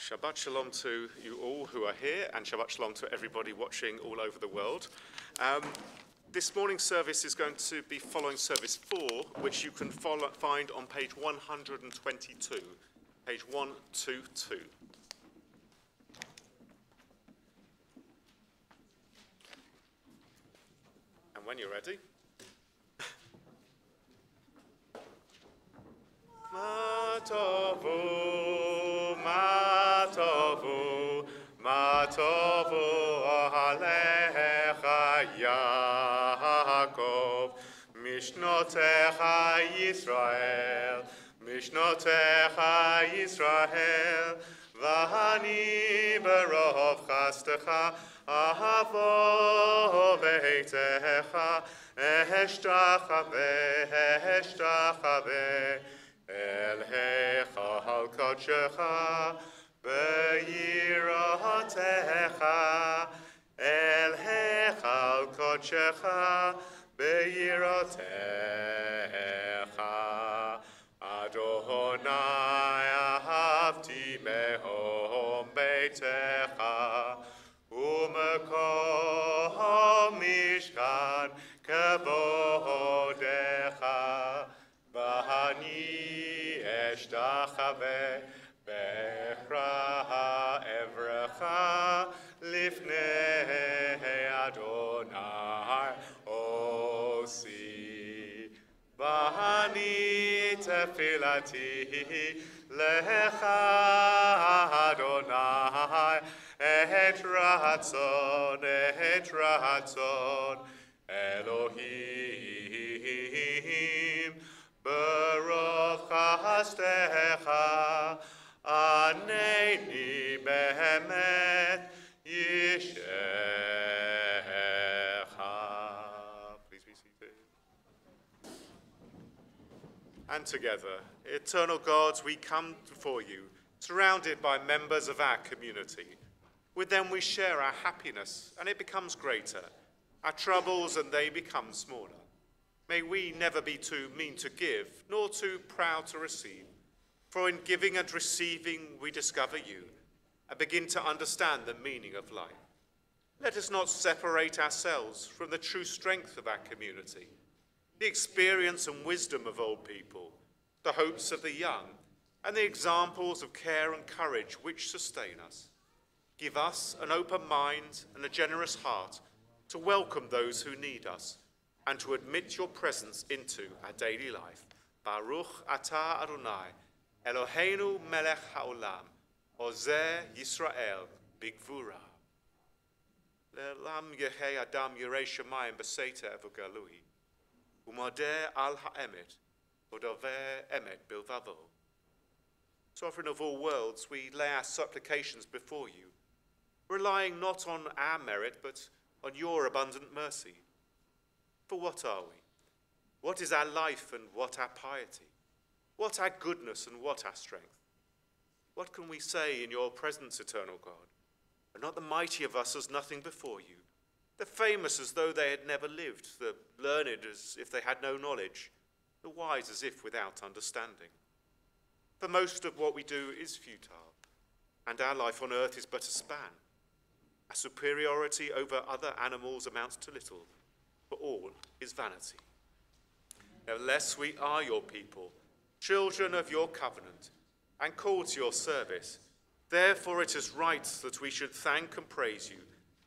Shabbat Shalom to you all who are here, and Shabbat Shalom to everybody watching all over the world. This morning's service is going to be following service 4, which you can find on page 122. Page 122. And when you're ready. Matovu, Matovu, Matovu Alecha Yaakov, Mishnotecha Yisrael, Mishnotecha Yisrael, V'hani berov chastecha, Ahavo beitecha, Eshtachave, El heichal kodshecha be'yiratecha, El heichal kodshecha be'yiratecha, Adonai ahavti mehom beitecha, u'mekom mishkan kevodecha, V'hani Eshtachave Bechra Evrecha Lifnei Adonai Osi. V'hani Tefilati Lecha Adonai Et Ratzon Elohim Berov chastecha, aneni behemet yishecha. Please be seated. And together, eternal God, we come before you, surrounded by members of our community. With them we share our happiness, and it becomes greater, our troubles, and they become smaller. May we never be too mean to give, nor too proud to receive. For in giving and receiving, we discover you and begin to understand the meaning of life. Let us not separate ourselves from the true strength of our community, the experience and wisdom of old people, the hopes of the young, and the examples of care and courage which sustain us. Give us an open mind and a generous heart to welcome those who need us, and to admit your presence into our daily life. Baruch atah Adonai, Eloheinu melech haolam, Ozeh Yisrael bigvura. Le'olam yehei adam yirei shamayim b'seita evogalui, u'modeh al ha'emet, u'doveh emet bilvavo. Sovereign of all worlds, we lay our supplications before you, relying not on our merit, but on your abundant mercy. For what are we? What is our life and what our piety? What our goodness and what our strength? What can we say in your presence, eternal God? Are not the mighty of us as nothing before you, the famous as though they had never lived, the learned as if they had no knowledge, the wise as if without understanding? For most of what we do is futile, and our life on earth is but a span. Our superiority over other animals amounts to little, for all is vanity. Nevertheless, we are your people, children of your covenant, and called to your service. Therefore it is right that we should thank and praise you,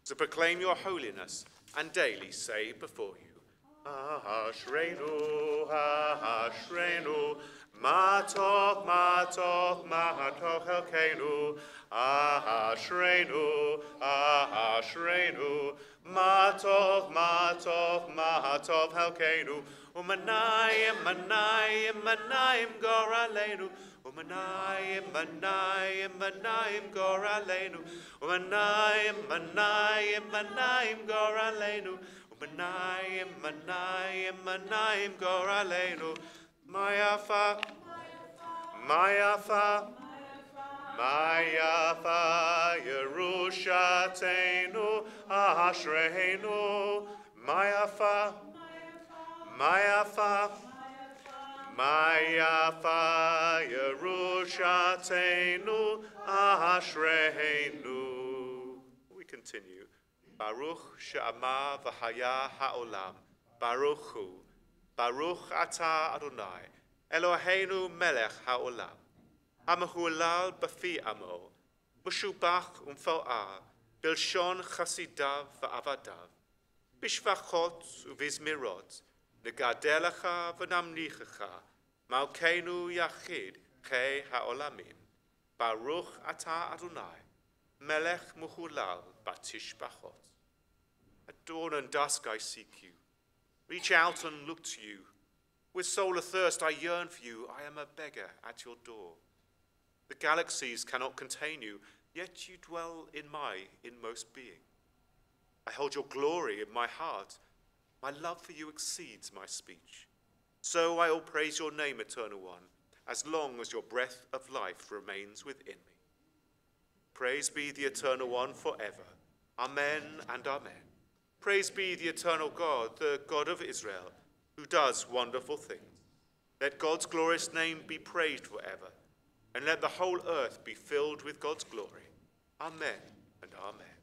to proclaim your holiness, and daily say before you, Ashreinu, Ashreinu, Matov, Matov, Matov Helkeinu, Ashreinu, Ashreinu, Matov, Matov, Matov Helkeinu, Umanayim, Manayim, Manayim Goraleinu, Umanayim, Manayim, Manayim Goraleinu, Umanayim, Manayim, Manayim Goraleinu, Umanayim, Manayim, Manayim Goraleinu, Mayafa, Mayafa, Mayafa, Yerushateinu, Ashreinu, Mayafa, Mayafa, Mayafa, Yerushateinu, Ashreinu. We continue. Baruch she'amar v'haya ha'olam. Baruch hu. Baruch atah Adonai. Eloheinu melech ha'olam. Hamahulal b'fi amo. Mushubach umfo'ah. Bilshon chasidav v'avadav. Bishvachot uvizmirot. Negadelecha v'namnichecha. Malkeinu yachid chei ha'olamim. Baruch atah Adonai. Melech muhulal batishbachot. At dawn and dusk I seek you. Reach out and look to you. With soul athirst I yearn for you. I am a beggar at your door. The galaxies cannot contain you, yet you dwell in my inmost being. I hold your glory in my heart. My love for you exceeds my speech. So I will praise your name, Eternal One, as long as your breath of life remains within me. Praise be the Eternal One forever. Amen and amen. Praise be the eternal God, the God of Israel, who does wonderful things. Let God's glorious name be praised forever, and let the whole earth be filled with God's glory. Amen and amen.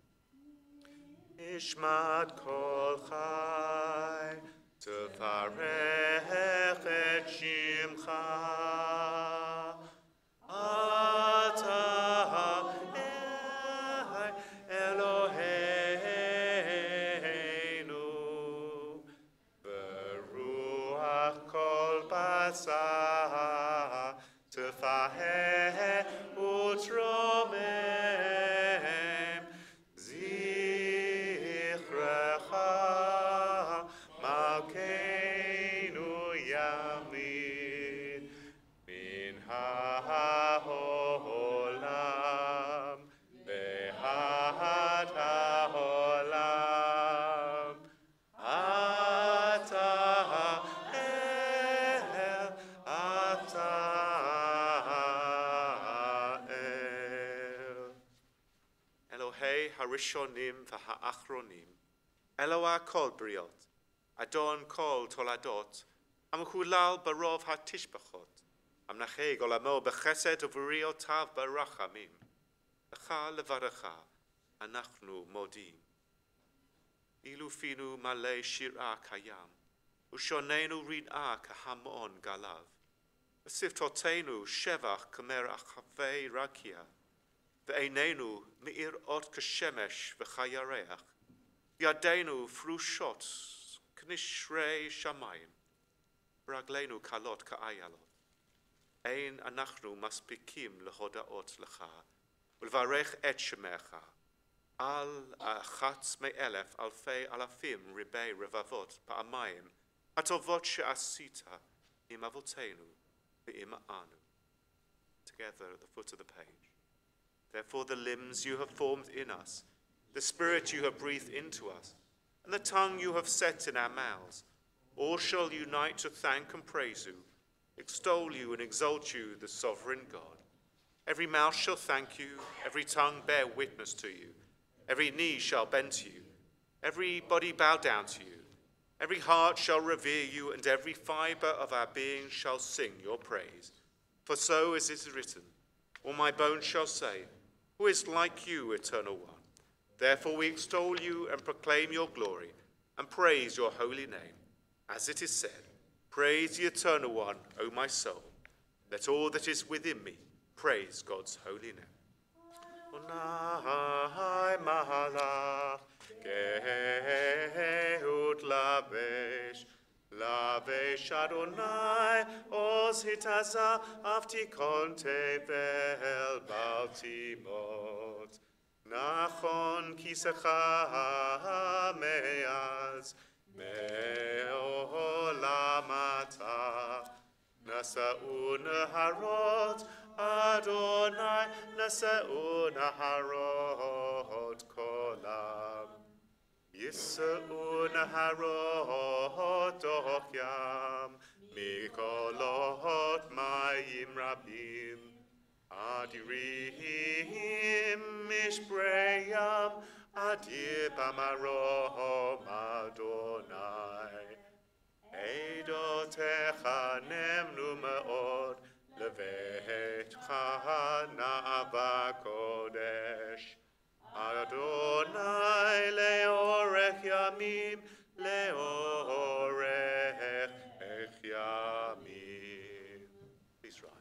Ishmat kol chai, tevarech et shimcha. Ata Eloheinu, beruach kol basar, tefaheh utromem, zichrecha malkeinu yamid, min ha'olam, ve'ad ha'olam, ata el, ata el. Elohei harishonim v'ha'achronim, Eloah kol briot, Adon kol toladot, Amchulal barov ha'tishbachot, Amnacheg olamo b'chesed uv'riotav barachamim, Lecha levarecha, Anachnu modim. Ilu finu malei shir'a kayam, Ushonenu rin'a kahamon galav, V'siftotenu shevach kamer achavei rakia, Ve'einenu me'ir ot kashemesh v'chayareach, Yadenu frushot knishrei shamayim, Raglenu kalot ka'ayalot. Ein anachnu maspikim lehodaot lecha, Ulvarech et shemecha, Al achatz me'elef alfei alafim ribei revavot pa'amayim, Hatovot she'asita im avotenu ve'im anu. Together at the foot of the page. Therefore the limbs you have formed in us, the spirit you have breathed into us, and the tongue you have set in our mouths, all shall unite to thank and praise you, extol you and exalt you, the sovereign God. Every mouth shall thank you, every tongue bear witness to you, every knee shall bend to you, every body bow down to you, every heart shall revere you, and every fiber of our being shall sing your praise. For so as it is written, all my bones shall say, who is like you, Eternal One? Therefore we extol you and proclaim your glory and praise your holy name. As it is said, praise the Eternal One, O my soul. Let all that is within me praise God's holy name. Onai malach gehut lavesh, lavesh Adonai os hitaza avtikon tevel baltimot. Nachon kisecha me'az me'olamata, nasa'u naharot Adonai, nasa'u naharot kolam, yisa'u naharot ochyam, mikolot mayim rabim, adirim mishpreyam, adir bamarom Adonai. Eidotecha nemnu me'od, levetcha na'ava yamim leorech yamim. Please rise.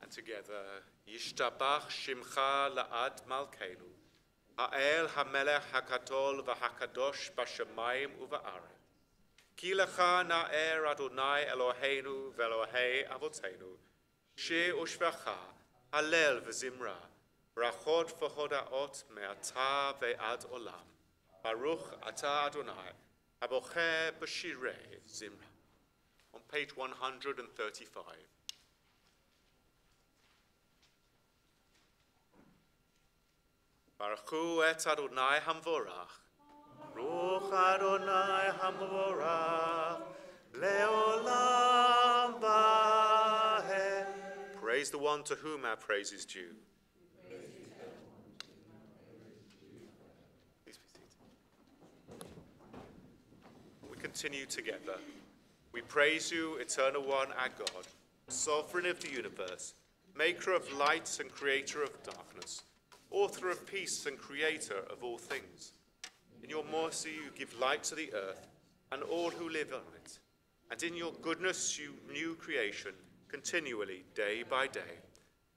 And together, Yishtabach Shimcha La'ad Malkeinu, Ha'el HaMelech HaGadol VaHakadosh B'Shamayim UVa'aretz. Ki lecha na'er Adonai Eloheinu ve'Elohei Avotenu, Shir u'shvacha, Hallel v'Zimra, Brachot v'hodaot me'ata ve'ad olam. Baruch Ata Adonai, Habocheh b'shirei Zimra. On page 135. Baruchu et Adonai Hamvorach, Ruch Adonai Hamvorach, Leolam Vahe. Praise the one to whom our praise is due. Please be seated. We continue together. We praise you, Eternal One, our God, Sovereign of the universe, Maker of light and Creator of darkness, Author of peace and Creator of all things. In your mercy you give light to the earth and all who live on it, and in your goodness you renew creation continually, day by day.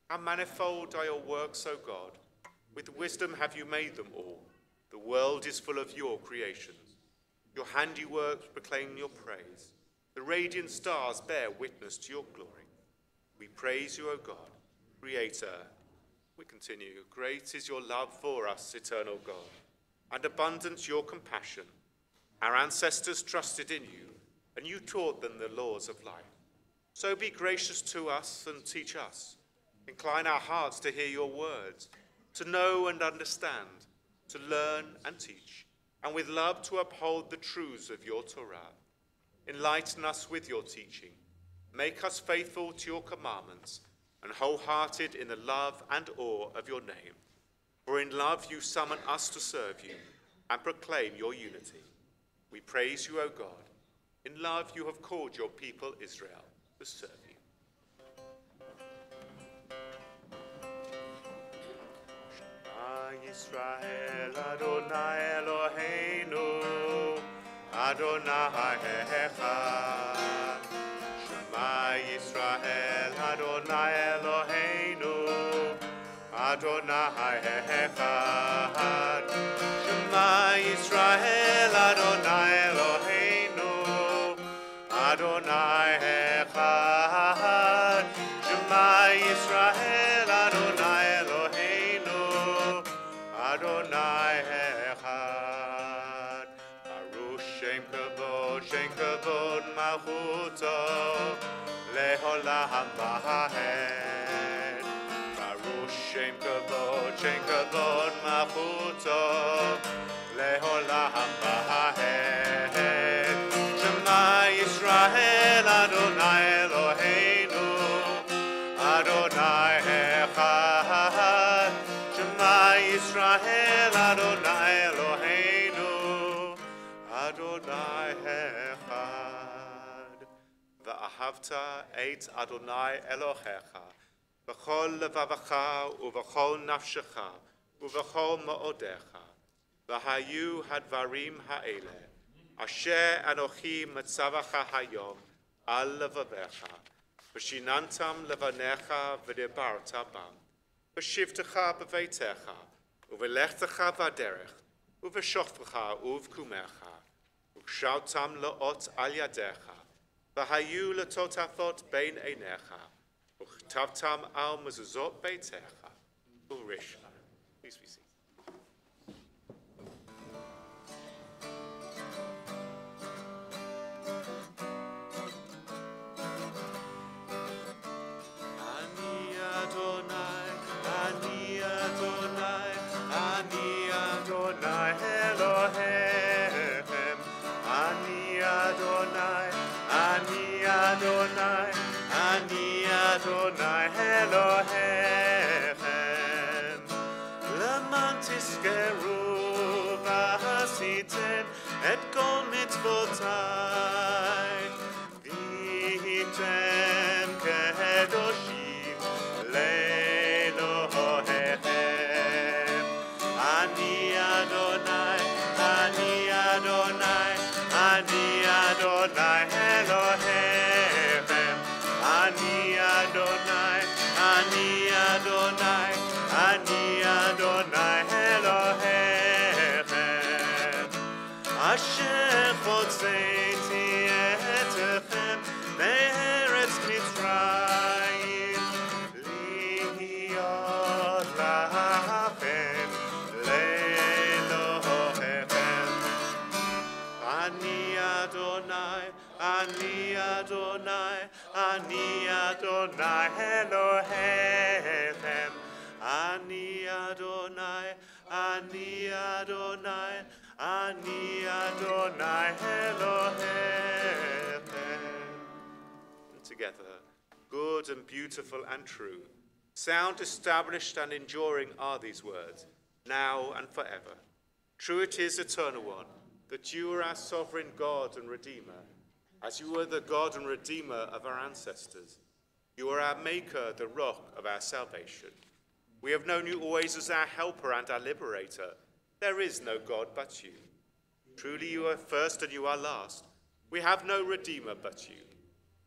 How manifold are your works, O God! With wisdom have you made them all. The world is full of your creations. Your handiworks proclaim your praise. The radiant stars bear witness to your glory. We praise you, O God, Creator. We continue. Great is your love for us, eternal God, and abundant your compassion. Our ancestors trusted in you, and you taught them the laws of life. So be gracious to us and teach us. Incline our hearts to hear your words, to know and understand, to learn and teach, and with love to uphold the truths of your Torah. Enlighten us with your teaching. Make us faithful to your commandments, and wholehearted in the love and awe of your name. For in love you summon us to serve you and proclaim your unity. We praise you, O God. In love you have called your people Israel to serve you. Shema Yisrael Adonai Eloheinu Adonai Echad. Shema Yisrael Adonai Eloheinu Adonai Echad. Shema Yisrael Adonai Eloheinu Adonai Echad. Shema Yisrael Adonai Eloheinu Adonai Echad. Baruch Shem Kavod Malchuto Leholam Vahed. Baruch Shem Kavod Malchuto Leholam Vahed. Shema Yisrael Adonai Eloheinu Adonai Echad. Shema Yisrael Adonai Eloheinu Adonai Echad. Va'ahavta et Adonai Elohecha v'chol levavecha uv'chol nafshecha uv'chol ma'odecha v'hayu hadvarim ha'ele asher anochi metzavacha hayom al levavecha v'shinantam levanecha v'debarta bam v'shivtecha b'veitecha uv'lechtecha v'aderech uv'shoftecha uv'kumecha v'shautam la'ot al yadecha v'hayu l'totathot bein einecha v'chtavtam al mezuzot beitecha v'rishma. Please be seated. Ani Adonai, Ani Adonai, Ani Adonai Elohim. Ani Adonai, Ani Adonai, Ani Adonai Elohim. Leman tizkeru v'hasitem et kol mitzvotai v'hitem kedoshim leElohim. Adonai, Ani Adonai Elohechem. Ani Adonai, Ani Adonai, Ani Adonai Elohechem. And together, good and beautiful and true, sound, established and enduring are these words, now and forever. True it is, eternal one, that you are our sovereign God and Redeemer, as you were the God and Redeemer of our ancestors. You are our Maker, the rock of our salvation. We have known you always as our helper and our liberator. There is no God but you. Truly you are first and you are last. We have no Redeemer but you.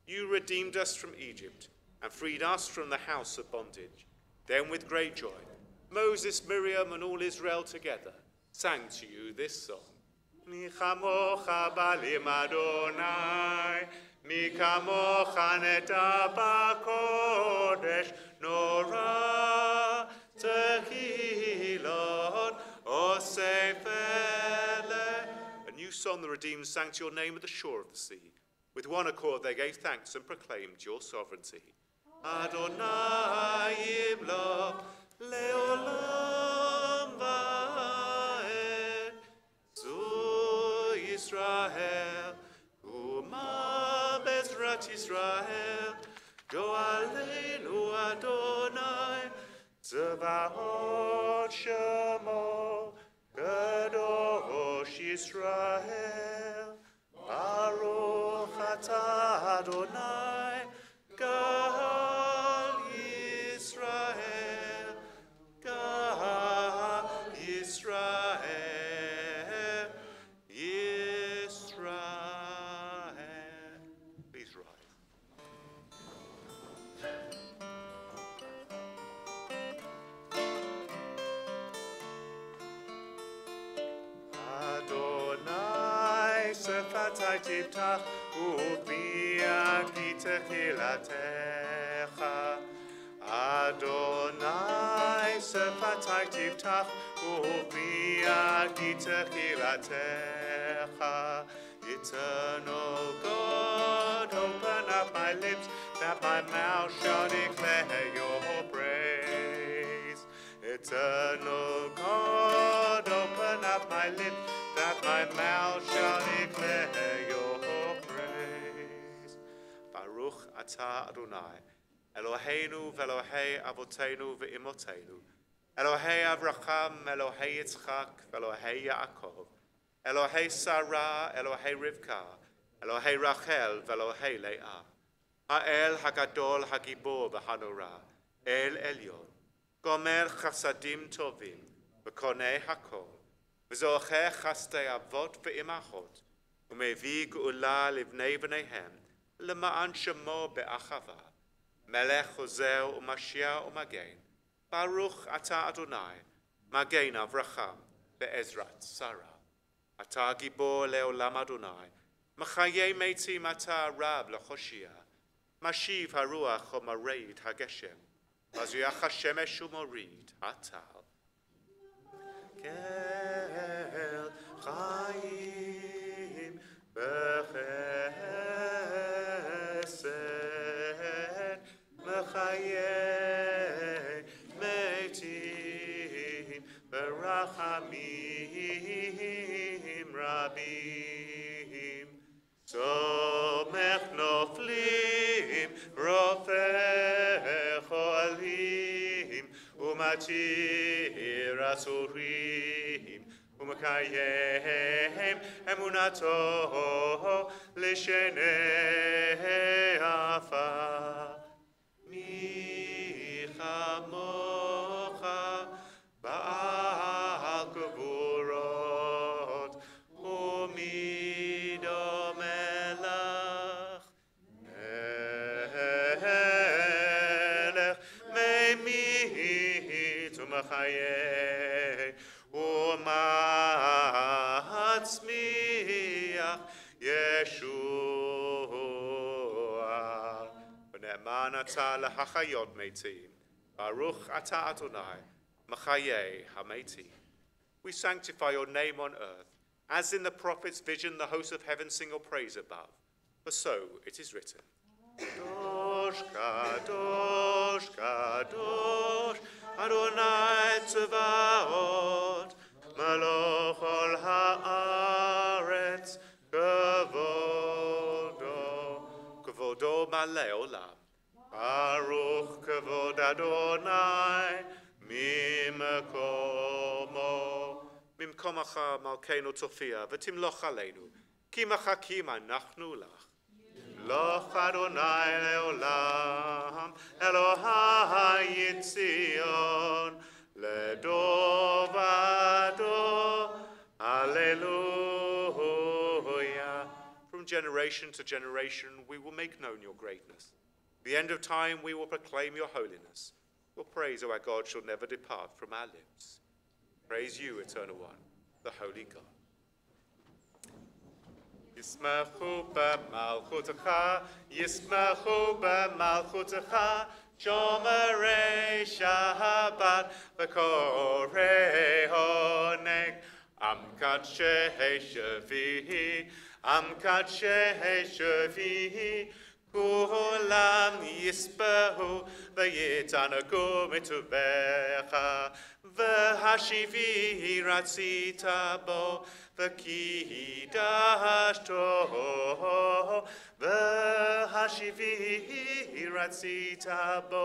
You redeemed us from Egypt and freed us from the house of bondage. Then with great joy, Moses, Miriam, and all Israel together sang to you this song. Mi chamocha balim Adonai, mi kamocha neta b'kodesh, nora tehilot osefele. A new song the redeemed sang to your name at the shore of the sea. With one accord they gave thanks and proclaimed your sovereignty. Adonai imlok leolam va'ed. Zu Yisrael, Uma Bezrat Yisrael, Go'aleinu Adonai, Zevaot Shemo, Kadosh Yisrael, Baruch Atah Adonai, Gal Yisrael, Gal Yisrael, Yisrael. Please rise. Adonai sefatai tiftach u'piaki techilatecha. Adonai sefatai tiftach u'piaki techilatecha. Eternal God, open up my lips, that my mouth shall declare your praise. Eternal God, open up my lips, that my mouth shall declare your praise. Baruch atah Adonai, Eloheinu ve'Elohei avotenu ve'imotenu, Elohei Avraham, Elohei Yitzchak, ve'Elohei Yaakov, Elohei Sarah, Elohei Rivka, Elohei Rachel, ve'Elohei Leah, Ha'el Hagadol Hagibor v'Hanora, El Elyon, Gomer Chasadim Tovim, V'Konei Hakol, V'Zocheh Chastei Avot ve'Imachot, U'Mevi Geula Livnei V'neihem, L'Ma'an Shemo Be'achava, Melech Hozer U'Mashiach U'Magen, Baruch Atah Adonai, Magen Avraham, Be'ezrat Sarah. Atah Gibor Le'olam Adonai, Machayei Meitim Atah Rab L'Choshia, Mashiv Haruach Homareid Hageshem, Mazuyach HaShemesh U'Morid Atal. Kel Chaim B'Chesed, Mechayei Meitim B'Rachamim Rabim, Somech Noflim Rofech Olim, Umatir Asurim, Umekayem Emunato L'Shenei Afa. Mi chamocha ba'al kavurot u'mido melech melech meimit u'machayeh u'matzmiach Yeshua. V'ne'eman atah l'hachayot meitim, Baruch atah Adonai, Machayei hametim. We sanctify your name on earth, as in the prophet's vision the hosts of heaven sing your praise above. For so it is written. Kadosh, Kadosh, Kadosh, Adonai Tzevaot, Meloch ol haaretz, Kavodo, Kavodo malei olam. Baruch Kavod Adonai, Mimkomo. Mimkomacha malkeinu tofia, v'timloch aleinu, kimacha kima nachnu lach. Loch Adonai leolam, Elohai Yitzion, ledovado, Alleluia. From generation to generation we will make known your greatness. At the end of time we will proclaim your holiness. Your praise, O our God, shall never depart from our lips. Praise you, Eternal One, the Holy God. Yismachu b'malchutecha, Yismachu b'malchutecha, Shomerei Shabbat v'korei honeg, Am kadshei shavihi, Am kadshei shavihi, Kulam yispahu v'yitanaku mituvecha, v'hashivi ratzita bo, v'kidashto, v'hashivi ratzita bo,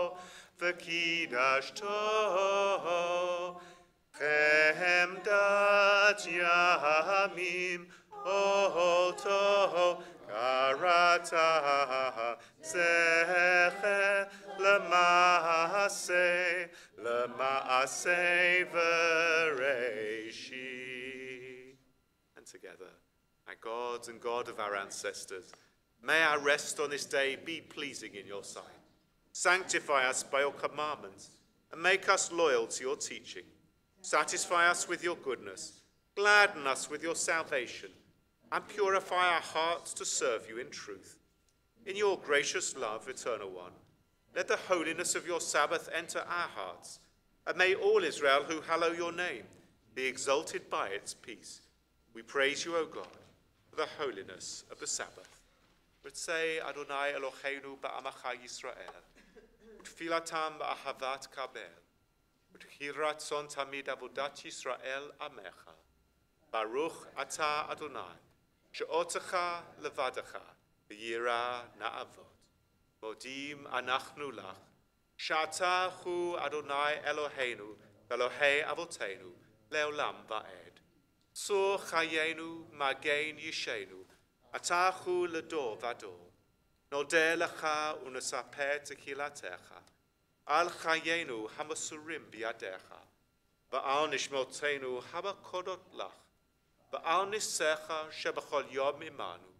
v'kidashto, chemdat yamim oto karata zeche lema'aseh v'reishi. And together, our God and God of our ancestors, may our rest on this day be pleasing in your sight. Sanctify us by your commandments and make us loyal to your teaching. Satisfy us with your goodness, gladden us with your salvation, and purify our hearts to serve you in truth. In your gracious love, Eternal One, let the holiness of your Sabbath enter our hearts, and may all Israel who hallow your name be exalted by its peace. We praise you, O God, for the holiness of the Sabbath. Ritzei Adonai Eloheinu ba'amacha Yisrael, utfilatam ba'ahavat kabel, utchiratzon tamid avodat Yisrael amecha, Baruch atah Adonai, she'otecha levadecha, v'yira na'avot. Modim anachnu lach, she'ata hu Adonai Eloheinu, Elohei avotenu, leolam va'ed. Tzur chayenu, magein yishenu, ata hu ledor vador. Nodeh lecha unesaper techilatecha, al chayenu hamasurim biadecha, va'al nishmotenu habakodot lach, va'al nisecha shebachol yom imanu,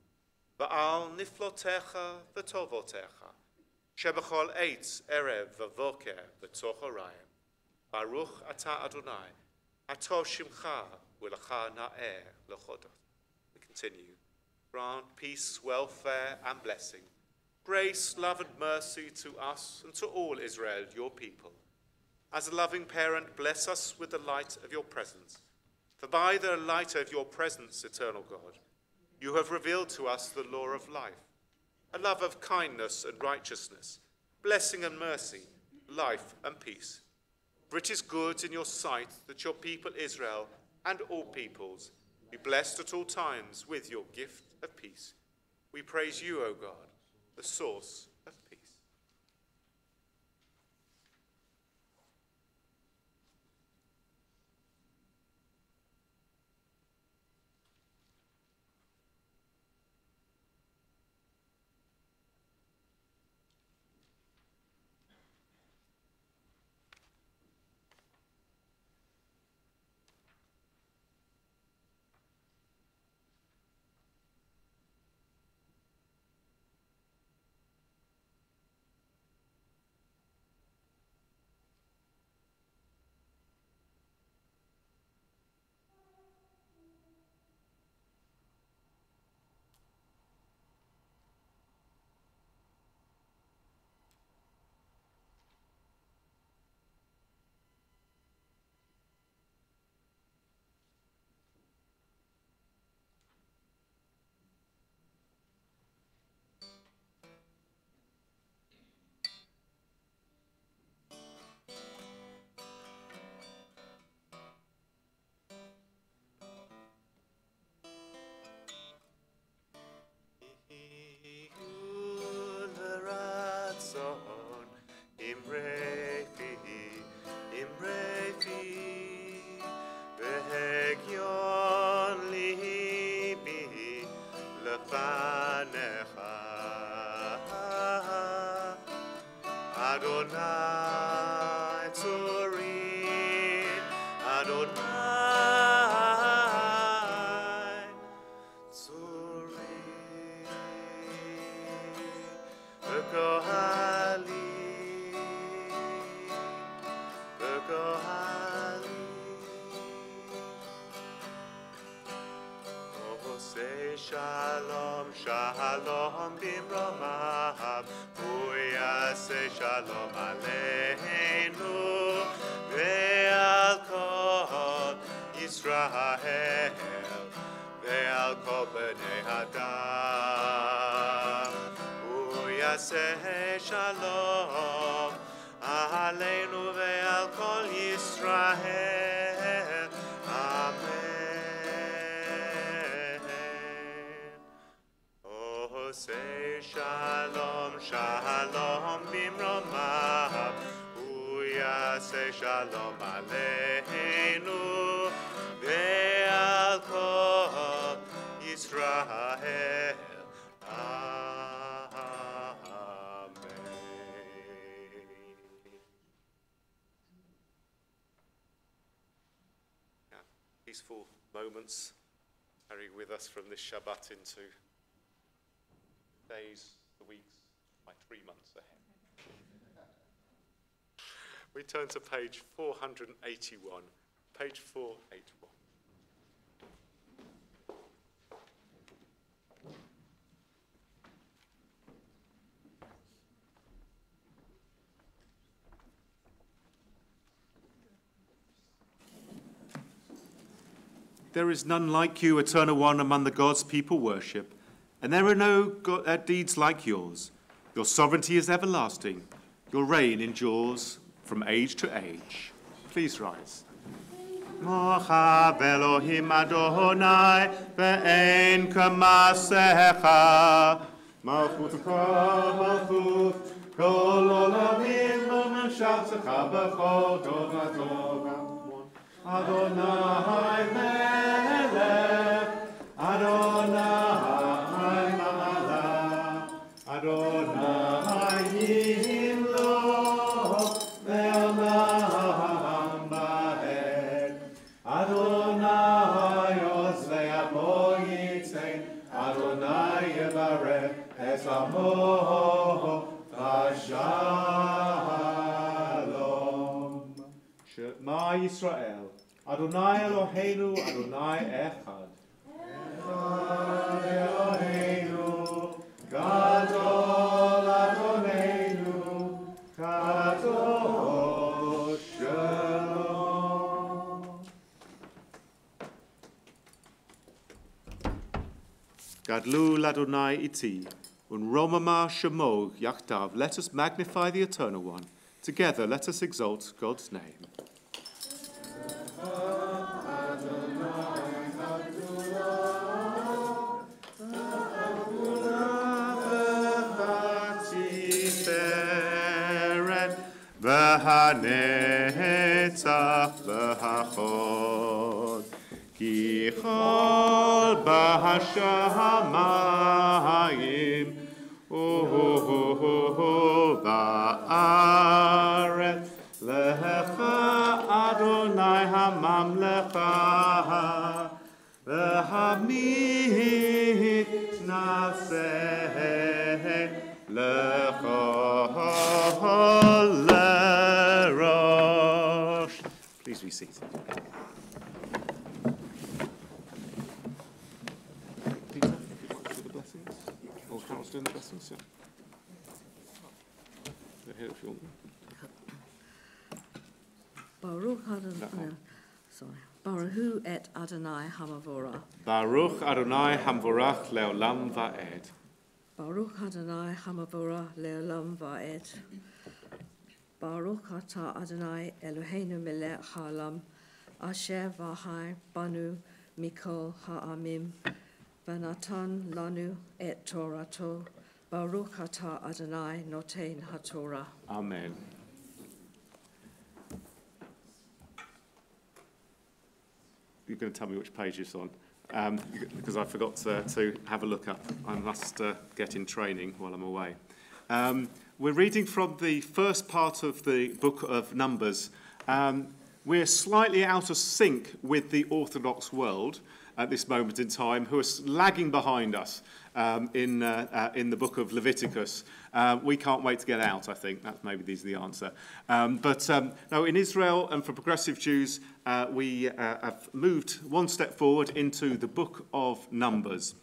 va'al niflotecha v'tovotecha, shebachol eitz erev v'voker v'tochorayim. Baruch ata Adonai, atov shimcha v'lecha na'er lechodot. We continue. Grant peace, welfare, and blessing, grace, love, and mercy to us and to all Israel, your people. As a loving parent, bless us with the light of your presence. For by the light of your presence, Eternal God, you have revealed to us the law of life, a love of kindness and righteousness, blessing and mercy, life and peace. For it is good in your sight that your people Israel and all peoples be blessed at all times with your gift of peace. We praise you, O God, the source of peace. Adonai Tzorin, Adonai Tzorin, V'kohali, V'kohali. Say shalom, shalom bimromav, say shalom aleinu, ve'al kol Yisrael, ve'al kol bnei Adam. Say shalom aleinu, ve'al kol Yisrael. Amen. Say shalom, shalom bimromav, say shalom aleinu, ve'al kol Yisrael. Amen. Yeah, peaceful moments carry with us from this Shabbat into days, the weeks, my 3 months ahead. We turn to page 481. Page 481. There is none like you, Eternal One, among the gods people worship, and there are no deeds like yours. Your sovereignty is everlasting. Your reign endures from age to age. Please rise. Mocha Elohim Adonai ve'en kamasecha. Malchutka malchut kol olamim lo memshatzecha b'chol tov v'tov. Adonai melech, Adonai malach, Adonai himlo ve'olam ba'ed, Adonai ozlei amo yitzei, Adonai yevarech es amo v'shalom. Shema Yisrael, Adonai Eloheinu, Adonai Echad. Echad Eloheinu, Gadol Adonenu, Kadosh Shalom. Gadlu Adonai iti, unromama shemo yachtav. Let us magnify the Eternal One. Together, let us exalt God's name. V'hanetzach v'hachod ki chol b'hashamayim ba'aretz lecha Adonai hamamlecha v'hamit nafseh lecha lerosh. Please be seated. Peter, if you'd like to do the blessings. Or Carol's doing the blessings, yeah. They're here if you want them. Baruch Adonai, Baruch et Adonai Hamavora. Baruch Adonai Hamvorach leolam va'ed. Baruch Adonai Hamavora leolam va'ed. Baruch atah Adonai Eloheinu melech haolam, asher v'hai banu mikol ha'amim, v'natan lanu et Torato. Baruch atah Adonai noten haTorah. Amen. You're going to tell me which page it's on, because I forgot to have a look up. I must get in training while I'm away. We're reading from the first part of the book of Numbers. We're slightly out of sync with the Orthodox world at this moment in time, who are lagging behind us in the book of Leviticus. We can't wait to get out, I think. That maybe is the answer. No, in Israel and for progressive Jews, we have moved one step forward into the book of Numbers.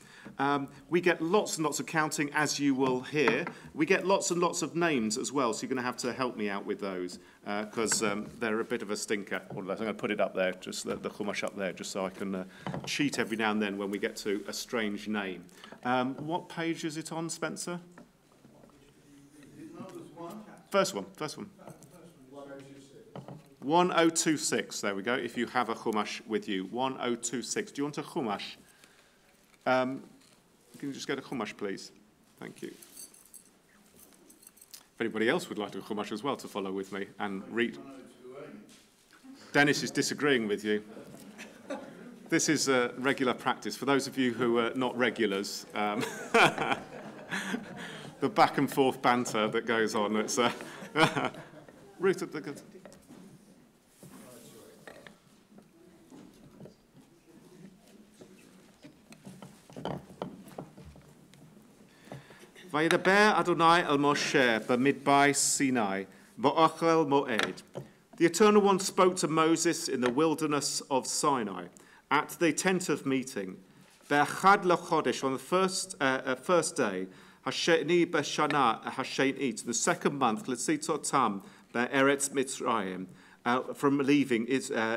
We get lots and lots of counting, as you will hear. We get lots and lots of names as well, so you're going to have to help me out with those, because they're a bit of a stinker. I'm going to put it up there, just the Chumash up there, just so I can cheat every now and then when we get to a strange name. What page is it on, Spencer? First one. 1026, there we go, if you have a Chumash with you. 1026. Do you want a Chumash? Can you just get a Chumash, please? Thank you. If anybody else would like a Chumash as well to follow with me and read. Dennis is disagreeing with you. This is a regular practice. For those of you who are not regulars, the back and forth banter that goes on. It's Ruth at the good. Vayedaber Adonai el Moshe b'midbar Sinai b'ochel Moed. The Eternal One spoke to Moses in the wilderness of Sinai at the tent of meeting. Be'achad l'chodesh, on the first day, hasheni b'shana hasheni, the second month, l'tzitotam be'eretz Mitzrayim, from leaving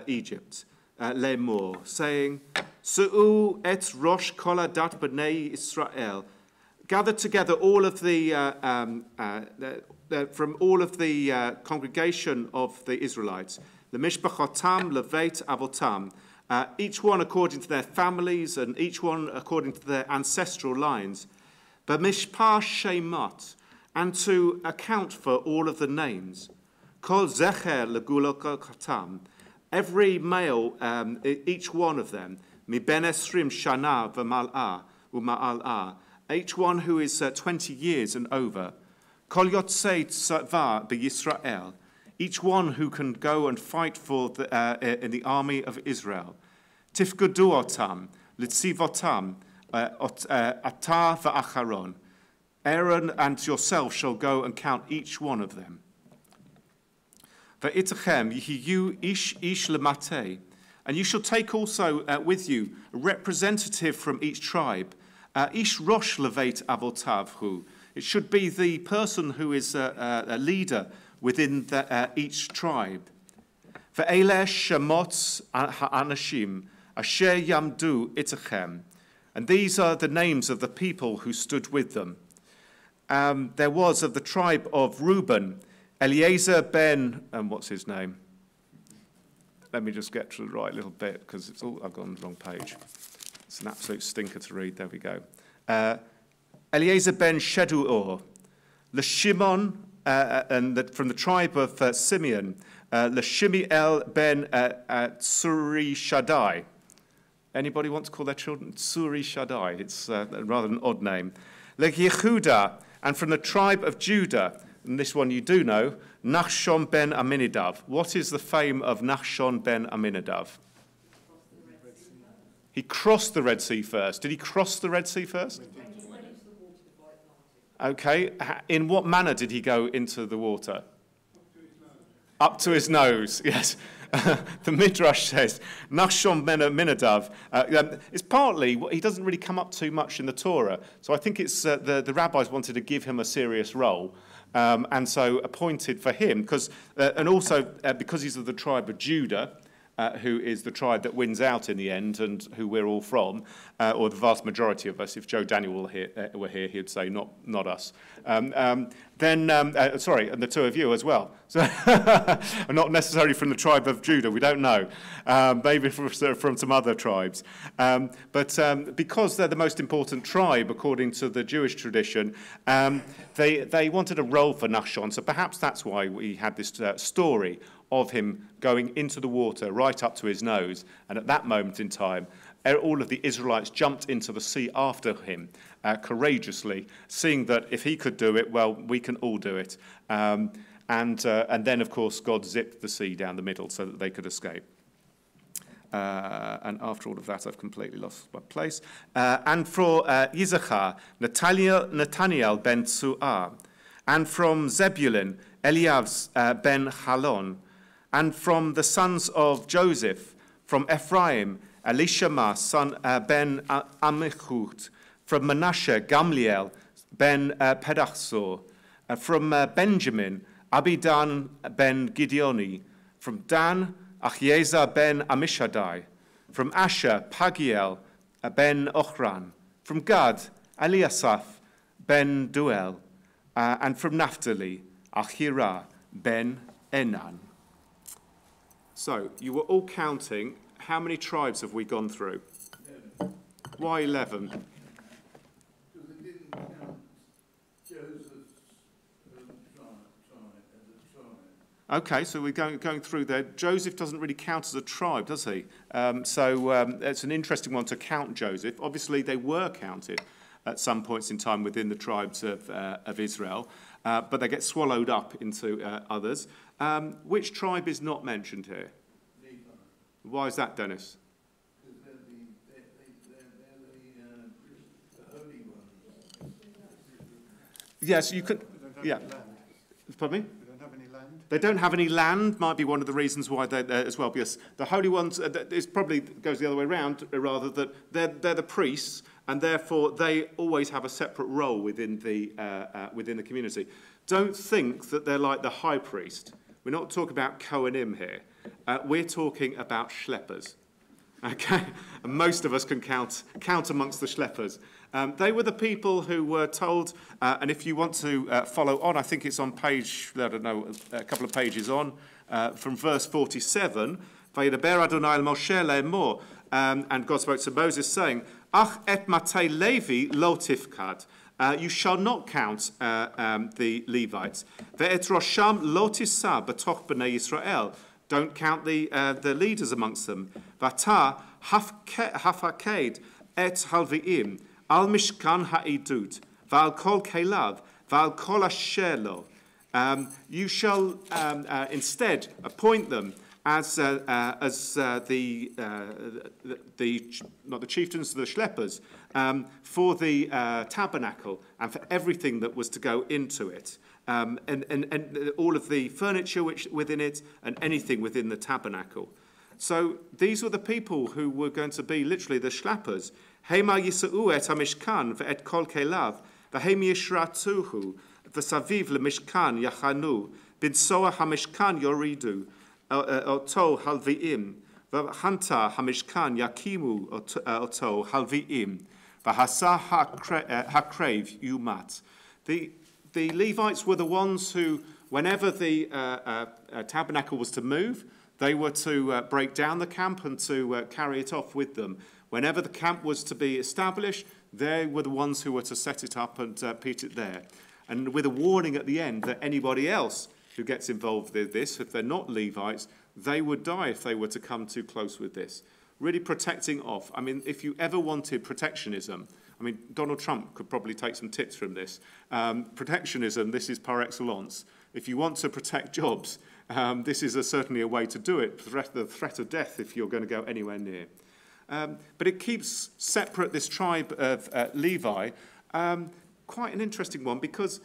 Egypt, lemor, saying, Su'u et rosh kol adat b'nei Israel. Gather together all of the from all of the congregation of the Israelites, the mishpachotam, leveit avotam, each one according to their families and each one according to their ancestral lines, b'mishpar shemot, and to account for all of the names. Kol zecher legulakotam, every male, each one of them, mi ben esrim shana v'mal'ah u'ma'al'ah, each one who is 20 years and over. Kol yotzei tzava b'Yisrael, each one who can go and fight for in the army of Israel. Tifgudu otam, litzivotam, ata v'acharon. Aaron and yourself shall go and count each one of them. V'itachem yihiyu ish lemate, and you shall take also with you a representative from each tribe. Ish rosh leveit avotavhu. It should be the person who is a leader within each tribe. Ve'eleh shemot ha'anashim asher yamdu itachem. And these are the names of the people who stood with them. There was of the tribe of Reuben, Eliezer ben, and what's his name? Let me just get to the right little bit, because I've gone on the wrong page. It's an absolute stinker to read. There we go. Eliezer ben Shedu'or, Leshimon, and from the tribe of Simeon, Leshimiel ben Tsuri Shaddai. Anybody want to call their children Tsuri Shaddai? It's rather an odd name. Yehuda, and from the tribe of Judah, and this one you do know, Nachshon ben Aminadav. What is the fame of Nachshon ben Aminadav? He crossed the Red Sea first. Did he cross the Red Sea first? Okay. In what manner did he go into the water? Up to his nose, yes. The Midrash says, Nachshon ben Aminadav. It's partly, he doesn't really come up too much in the Torah. So I think it's the rabbis wanted to give him a serious role. And so appointed for him, and also because he's of the tribe of Judah, who is the tribe that wins out in the end and who we're all from, or the vast majority of us. If Joe Daniel were here, he'd say, not us. Sorry, and the two of you as well. So, not necessarily from the tribe of Judah, we don't know. Maybe from some other tribes. But because they're the most important tribe, according to the Jewish tradition, they wanted a role for Nachshon, so perhaps that's why we had this story of him going into the water right up to his nose, and at that moment in time, all of the Israelites jumped into the sea after him courageously, seeing that if he could do it, well, we can all do it. And then, of course, God zipped the sea down the middle so that they could escape. And after all of that, I've completely lost my place. And for Issachar, Nathaniel ben Tzu'ah. And from Zebulun, Eliav ben Halon. And from the sons of Joseph, from Ephraim, Elishama son ben Amichud. From Manasseh, Gamliel ben Pedachsor. From Benjamin, Abidan ben Gideoni. From Dan, Achiezer ben Amishadai. From Asher, Pagiel ben Ochran. From Gad, Eliasaph ben Duel. And from Naphtali, Achira ben Enan. So, you were all counting. How many tribes have we gone through? 11. Why 11? Because they didn't count Joseph's tribe as a tribe. Okay, so we're going through there. Joseph doesn't really count as a tribe, does he? It's an interesting one to count Joseph. Obviously, they were counted at some points in time within the tribes of Israel, but they get swallowed up into others. Which tribe is not mentioned here? Levi. Why is that, Dennis? Because they're the holy ones. Yes, you could. Yeah. Pardon me? They don't have any land. They don't have any land, might be one of the reasons why they're there as well, because the holy ones, it probably goes the other way around, rather, that they're the priests, and therefore they always have a separate role within the community. Don't think that they're like the high priest. We're not talking about Kohanim here. We're talking about schleppers. Okay? And most of us can count amongst the schleppers. They were the people who were told, and if you want to follow on, I think it's on page, I don't know, a couple of pages on, from verse 47, Vayidaber Adonai el Moshe le'emor, and God spoke to Moses saying, Ach et matei Levi lo tifkad. You shall not count the Levites. Ve'et rosham lo tisa b'toch b'nei Yisrael. Don't count the leaders amongst them. Vata hafaked et halviim al mishkan ha'idut v'al kol kelav v'al kol asher. You shall instead appoint them as the not the chieftains, the schleppers, for the tabernacle and for everything that was to go into it, and all of the furniture within it and anything within the tabernacle. So these were the people who were going to be literally the schleppers. Hema yisa'u et hamishkan ve'et kol kelav v'hem yishratuhu v'saviv lemishkan yachanu b'nsoa hamishkan yoridu oto halviim v'hanta hamishkan yakimu oto halviim v'hasa hakrev yumat. The Levites were the ones who, whenever the tabernacle was to move, they were to break down the camp and to carry it off with them. Whenever the camp was to be established, they were the ones who were to set it up and put it there. And with a warning at the end that anybody else who gets involved with this, if they're not Levites, they would die if they were to come too close with this. Really protecting off. I mean, if you ever wanted protectionism, I mean, Donald Trump could probably take some tips from this. Protectionism, this is par excellence. If you want to protect jobs, this is certainly a way to do it, the threat of death if you're going to go anywhere near. But it keeps separate this tribe of Levi, quite an interesting one, because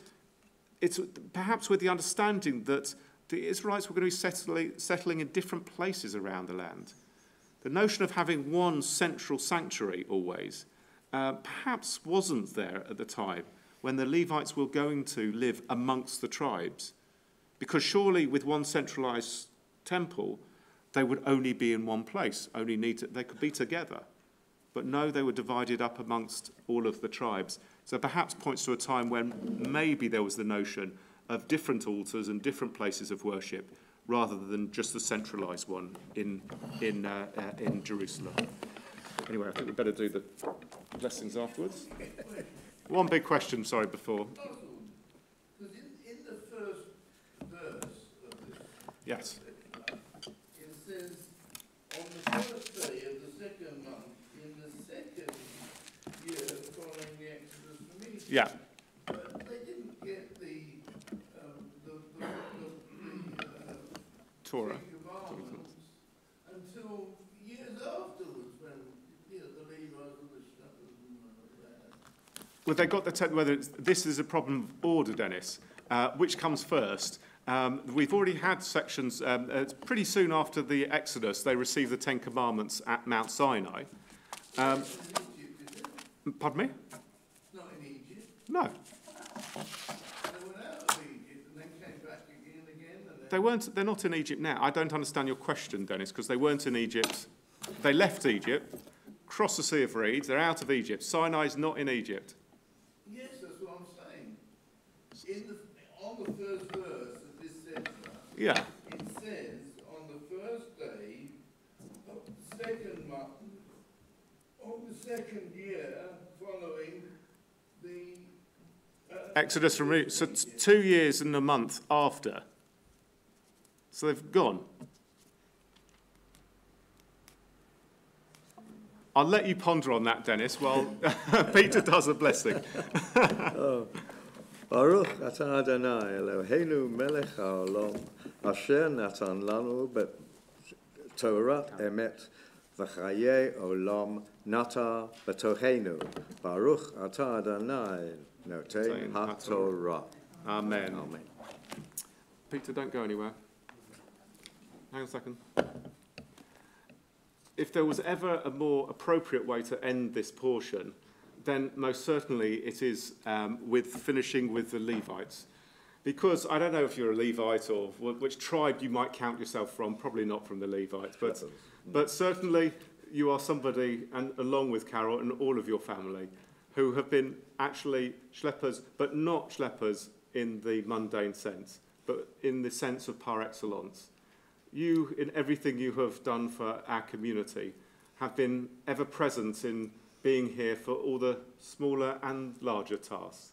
it's perhaps with the understanding that the Israelites were going to be settling in different places around the land. The notion of having one central sanctuary always perhaps wasn't there at the time when the Levites were going to live amongst the tribes. Because surely with one centralized temple, they would only be in one place, they could be together. But no, they were divided up amongst all of the tribes. So perhaps points to a time when maybe there was the notion of different altars and different places of worship, rather than just the centralized one in Jerusalem. Anyway, I think we better do the blessings afterwards. One big question, sorry, before. Because in the first verse of this, Yes. it says, on the first day of the second month in Yeah. But they didn't get the Torah. Ten Commandments until years afterwards when, you know, the Levites and the shepherds and that. Well, they got this is a problem of order, Dennis. Which comes first? We've already had sections, pretty soon after the Exodus, they received the Ten Commandments at Mount Sinai. In Egypt, is it? Pardon me? Not in Egypt. No. They went out of Egypt and then came back again and again. And then They're not in Egypt now. I don't understand your question, Dennis, because they weren't in Egypt. They left Egypt, crossed the Sea of Reeds, they're out of Egypt. Sinai's not in Egypt. yes, that's what I'm saying. On the first verse of this section, Yeah. it says, on the first day of the second month, of the second year following the... Exodus from Egypt. So 2 years and a month after. So they've gone. I'll let you ponder on that, Dennis, while Peter does a blessing. Baruch atah Adonai Eloheinu melech haolam asher natan lanu b'torat emet v'chayei olam nata b'tochenu. Baruch atah Adonai noten haTorah. Amen. Amen. Peter, don't go anywhere. Hang on a second. If there was ever a more appropriate way to end this portion, then most certainly it is with finishing with the Levites. Because I don't know if you're a Levite or which tribe you might count yourself from, probably not from the Levites, but certainly you are somebody, and along with Carol and all of your family, who have been actually schleppers, but not schleppers in the mundane sense, but in the sense of par excellence. You, in everything you have done for our community, have been ever present in being here for all the smaller and larger tasks.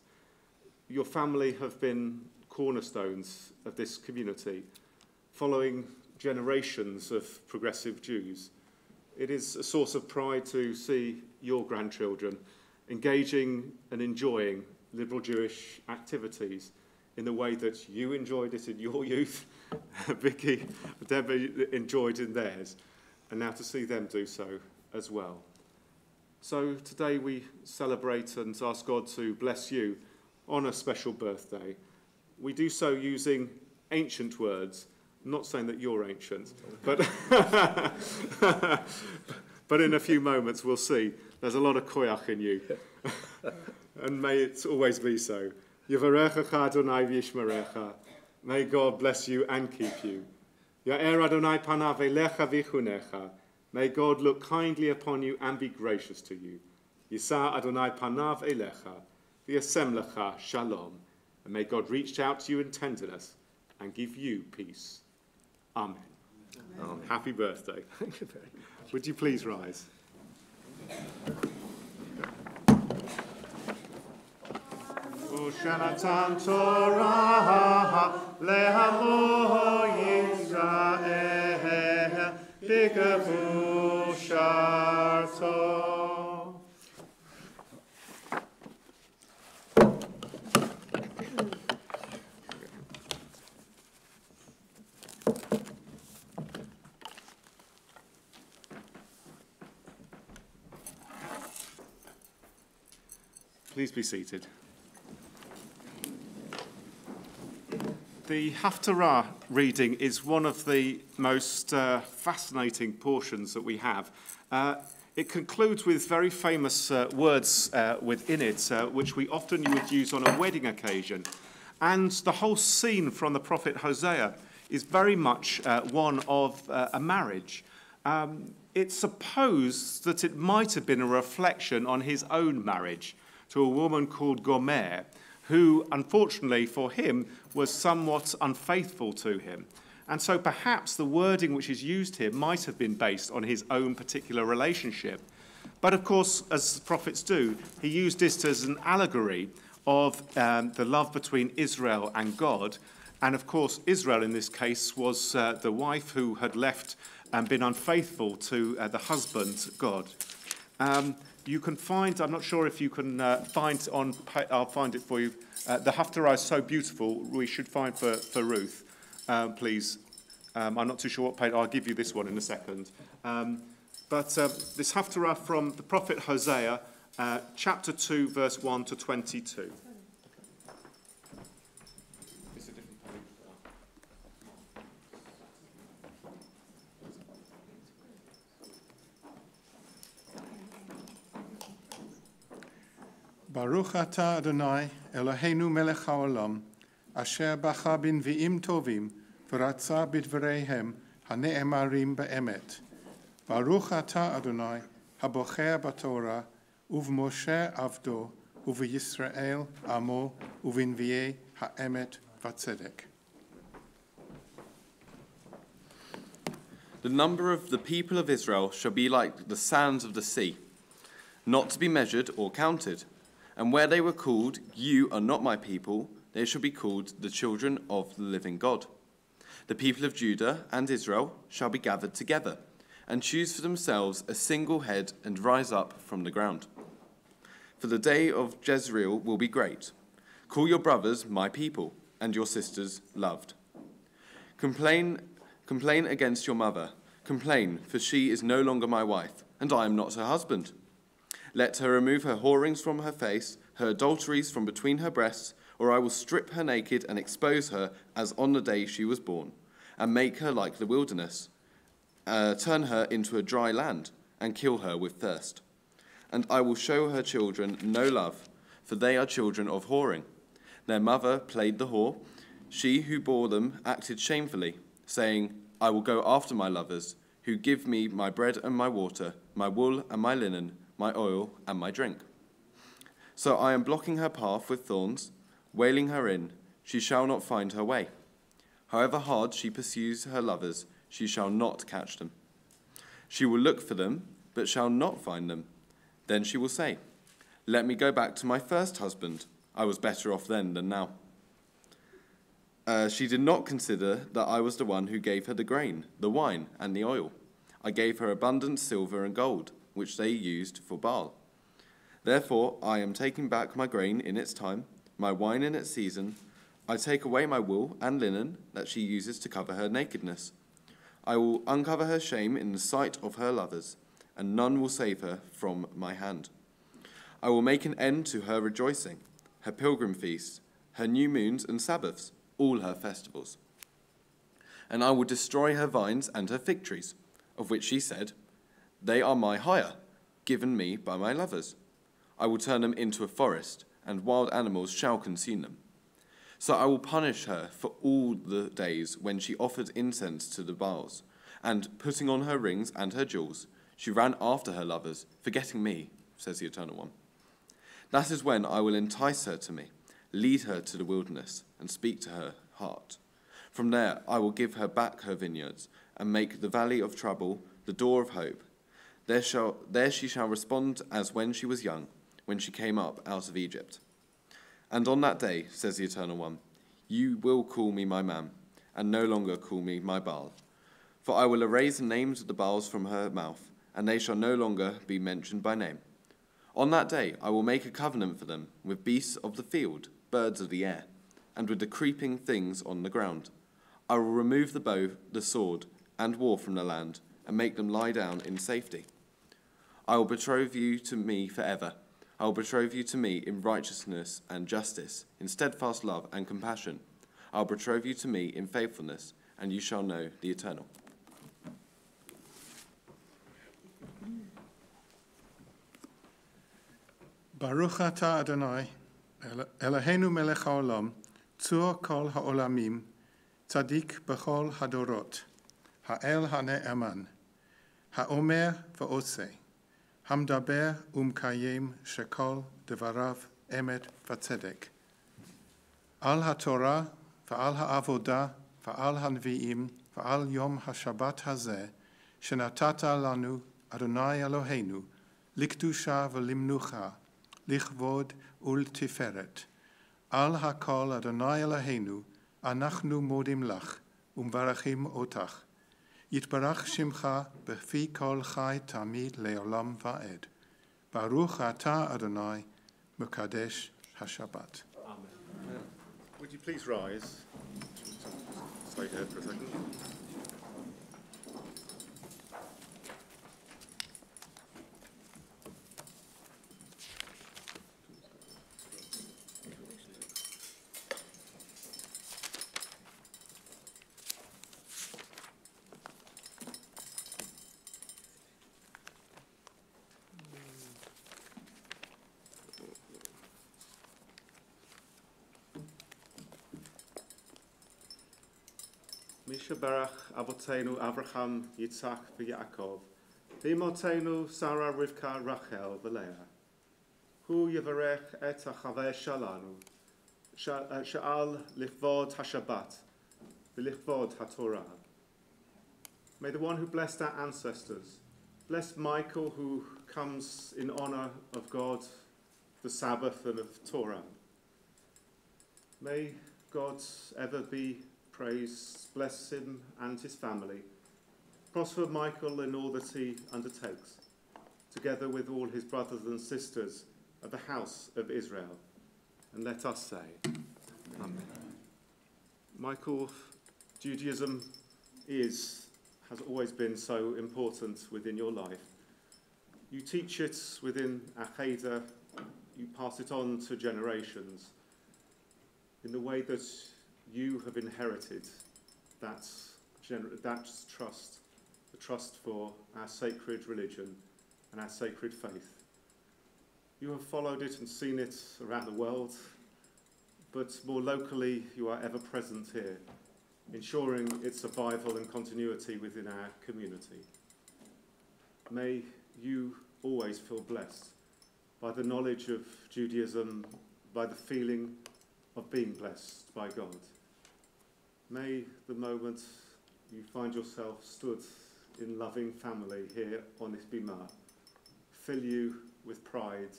Your family have been cornerstones of this community, following generations of progressive Jews. It is a source of pride to see your grandchildren engaging and enjoying liberal Jewish activities in the way that you enjoyed it in your youth, Vicky, Debbie enjoyed in theirs, and now to see them do so as well. So today we celebrate and ask God to bless you on a special birthday. We do so using ancient words. I'm not saying that you're ancient, but, but in a few moments we'll see. There's a lot of koyach in you. And may it always be so. Yivarechecha Adonai v'yishmerecha. May God bless you and keep you. Ya'er Adonai panav elecha v'chunecha. May God look kindly upon you and be gracious to you. Yisa Adonai panav elecha, v'yasem lecha shalom. And may God reach out to you in tenderness and give you peace. Amen. Amen. Happy birthday. Thank you very much. Would you please rise? Ushanatan Torah le'amo Yisrael b'kavu sharto. Please be seated. The Haftarah reading is one of the most fascinating portions that we have. It concludes with very famous words within it, which we often would use on a wedding occasion. And the whole scene from the prophet Hosea is very much one of a marriage. It's supposed that it might have been a reflection on his own marriage to a woman called Gomer, who, unfortunately for him, was somewhat unfaithful to him. And so perhaps the wording which is used here might have been based on his own particular relationship. But of course, as prophets do, he used this as an allegory of the love between Israel and God. And of course, Israel in this case was the wife who had left and been unfaithful to the husband, God. You can find, I'm not sure if you can find on, I'll find it for you. The Haftarah is so beautiful, we should find for Ruth, please. I'm not too sure what page, I'll give you this one in a second. But this Haftarah from the prophet Hosea, chapter 2, verse 1 to 22. It's a different page. Baruch atah Adonai, Eloheinu melech haolam, asher bacha b'nvi'im tovim, v'ratza b'dvareihem, hane'emarim be'emet. Baruch atah Adonai, habocher b'Torah, uv'Moshe avdo, uv'Yisrael amo, uv'nvi'ei ha'emet v'tzedek. The number of the people of Israel shall be like the sands of the sea, not to be measured or counted. And where they were called, "You are not my people," they shall be called the children of the living God. The people of Judah and Israel shall be gathered together, and choose for themselves a single head and rise up from the ground. For the day of Jezreel will be great. Call your brothers my people, and your sisters loved. Complain against your mother. Complain, for she is no longer my wife, and I am not her husband. Let her remove her whorings from her face, her adulteries from between her breasts, or I will strip her naked and expose her as on the day she was born, and make her like the wilderness, turn her into a dry land, and kill her with thirst. And I will show her children no love, for they are children of whoring. Their mother played the whore. She who bore them acted shamefully, saying, I will go after my lovers, who give me my bread and my water, my wool and my linen, my oil and my drink. So I am blocking her path with thorns, wailing her in. She shall not find her way. However hard she pursues her lovers, she shall not catch them. She will look for them, but shall not find them. Then she will say, let me go back to my first husband. I was better off then than now. She did not consider that I was the one who gave her the grain, the wine, and the oil. I gave her abundant silver and gold, which they used for Baal. Therefore I am taking back my grain in its time, my wine in its season. I take away my wool and linen that she uses to cover her nakedness. I will uncover her shame in the sight of her lovers, and none will save her from my hand. I will make an end to her rejoicing, her pilgrim feasts, her new moons and Sabbaths, all her festivals. And I will destroy her vines and her fig trees, of which she said, they are my hire, given me by my lovers. I will turn them into a forest, and wild animals shall consume them. So I will punish her for all the days when she offered incense to the Baals, and putting on her rings and her jewels, she ran after her lovers, forgetting me, says the Eternal One. That is when I will entice her to me, lead her to the wilderness, and speak to her heart. From there I will give her back her vineyards, and make the valley of trouble the door of hope. There she shall respond as when she was young, when she came up out of Egypt. And on that day, says the Eternal One, you will call me my man, and no longer call me my Baal. For I will erase the names of the Baals from her mouth, and they shall no longer be mentioned by name. On that day I will make a covenant for them with beasts of the field, birds of the air, and with the creeping things on the ground. I will remove the bow, the sword, and war from the land, and make them lie down in safety. I will betroth you to me forever. I will betroth you to me in righteousness and justice, in steadfast love and compassion. I will betroth you to me in faithfulness, and you shall know the Eternal. Baruch atah Adonai, Eloheinu melech haolam, tzur kol haolamim, tzadik b'chol hadorot, ha'el ha'ne'eman, ha'omer v'oseh, hamdaber umkayem shekol devarav emet v'tzedek. Al ha'torah v'al ha'avodah v'al ha'nvi'im v'al yom ha'shabbat hazeh, shenatata lanu Adonai Eloheinu, likdusha v'limnucha, לכבוד ולתפארת. על הכל אדוני אלוהינו, אנחנו מודים לך ומברכים אותך. יתברך שמך בפי כל חי תמיד לעולם ועד. Baruch atah Adonai, Mekadesh HaShabbat. Amen. Would you please rise? Stay here for a second. Misha Barach, Avotenu, Abraham, Yitzhak, Yaakov, Imotenu, Sarah, Rivka, Rachel, Leah. Hu Yevarech et Achaveh Shalanu, Sha'al Lichvod HaShabbat, V'lichvod HaTorah. May the one who blessed our ancestors, bless Michael who comes in honor of God, the Sabbath and of Torah. May God ever be praised, bless him and his family. Prosper Michael in all that he undertakes, together with all his brothers and sisters of the house of Israel. And let us say, Amen. Michael, Judaism has always been so important within your life. You teach it within Achedah, you pass it on to generations in the way that you have inherited that trust, the trust for our sacred religion and our sacred faith. You have followed it and seen it around the world, but more locally you are ever present here, ensuring its survival and continuity within our community. May you always feel blessed by the knowledge of Judaism, by the feeling of being blessed by God. May the moment you find yourself stood in loving family here on this bima fill you with pride,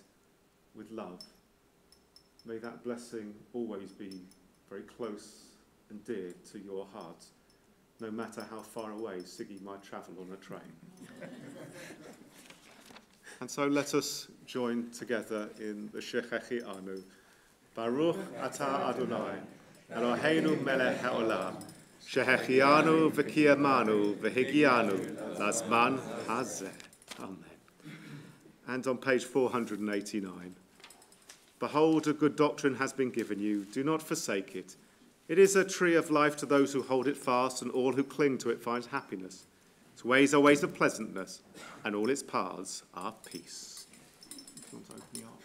with love. May that blessing always be very close and dear to your heart, no matter how far away Siggy might travel on a train. And so let us join together in the Shechechi Anu. Baruch atah Adonai, Eloheinu melech haolam, shehechianu v'kiyamanu v'higianu lazman hazeh. Amen. And on page 489, behold, a good doctrine has been given you. Do not forsake it. It is a tree of life to those who hold it fast, and all who cling to it find happiness. Its ways are ways of pleasantness, and all its paths are peace. If you want to open the ark.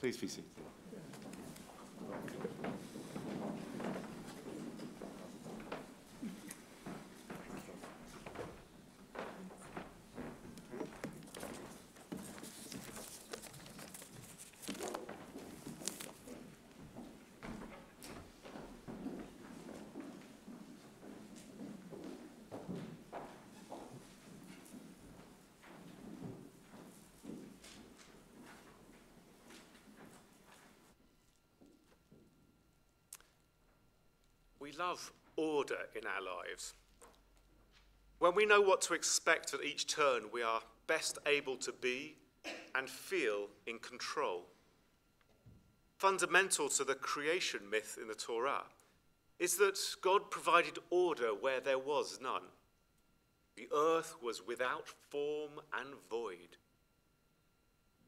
Please be seated. We love order in our lives. When we know what to expect at each turn, we are best able to be and feel in control. fundamental to the creation myth in the Torah is that God provided order where there was none. The earth was without form and void.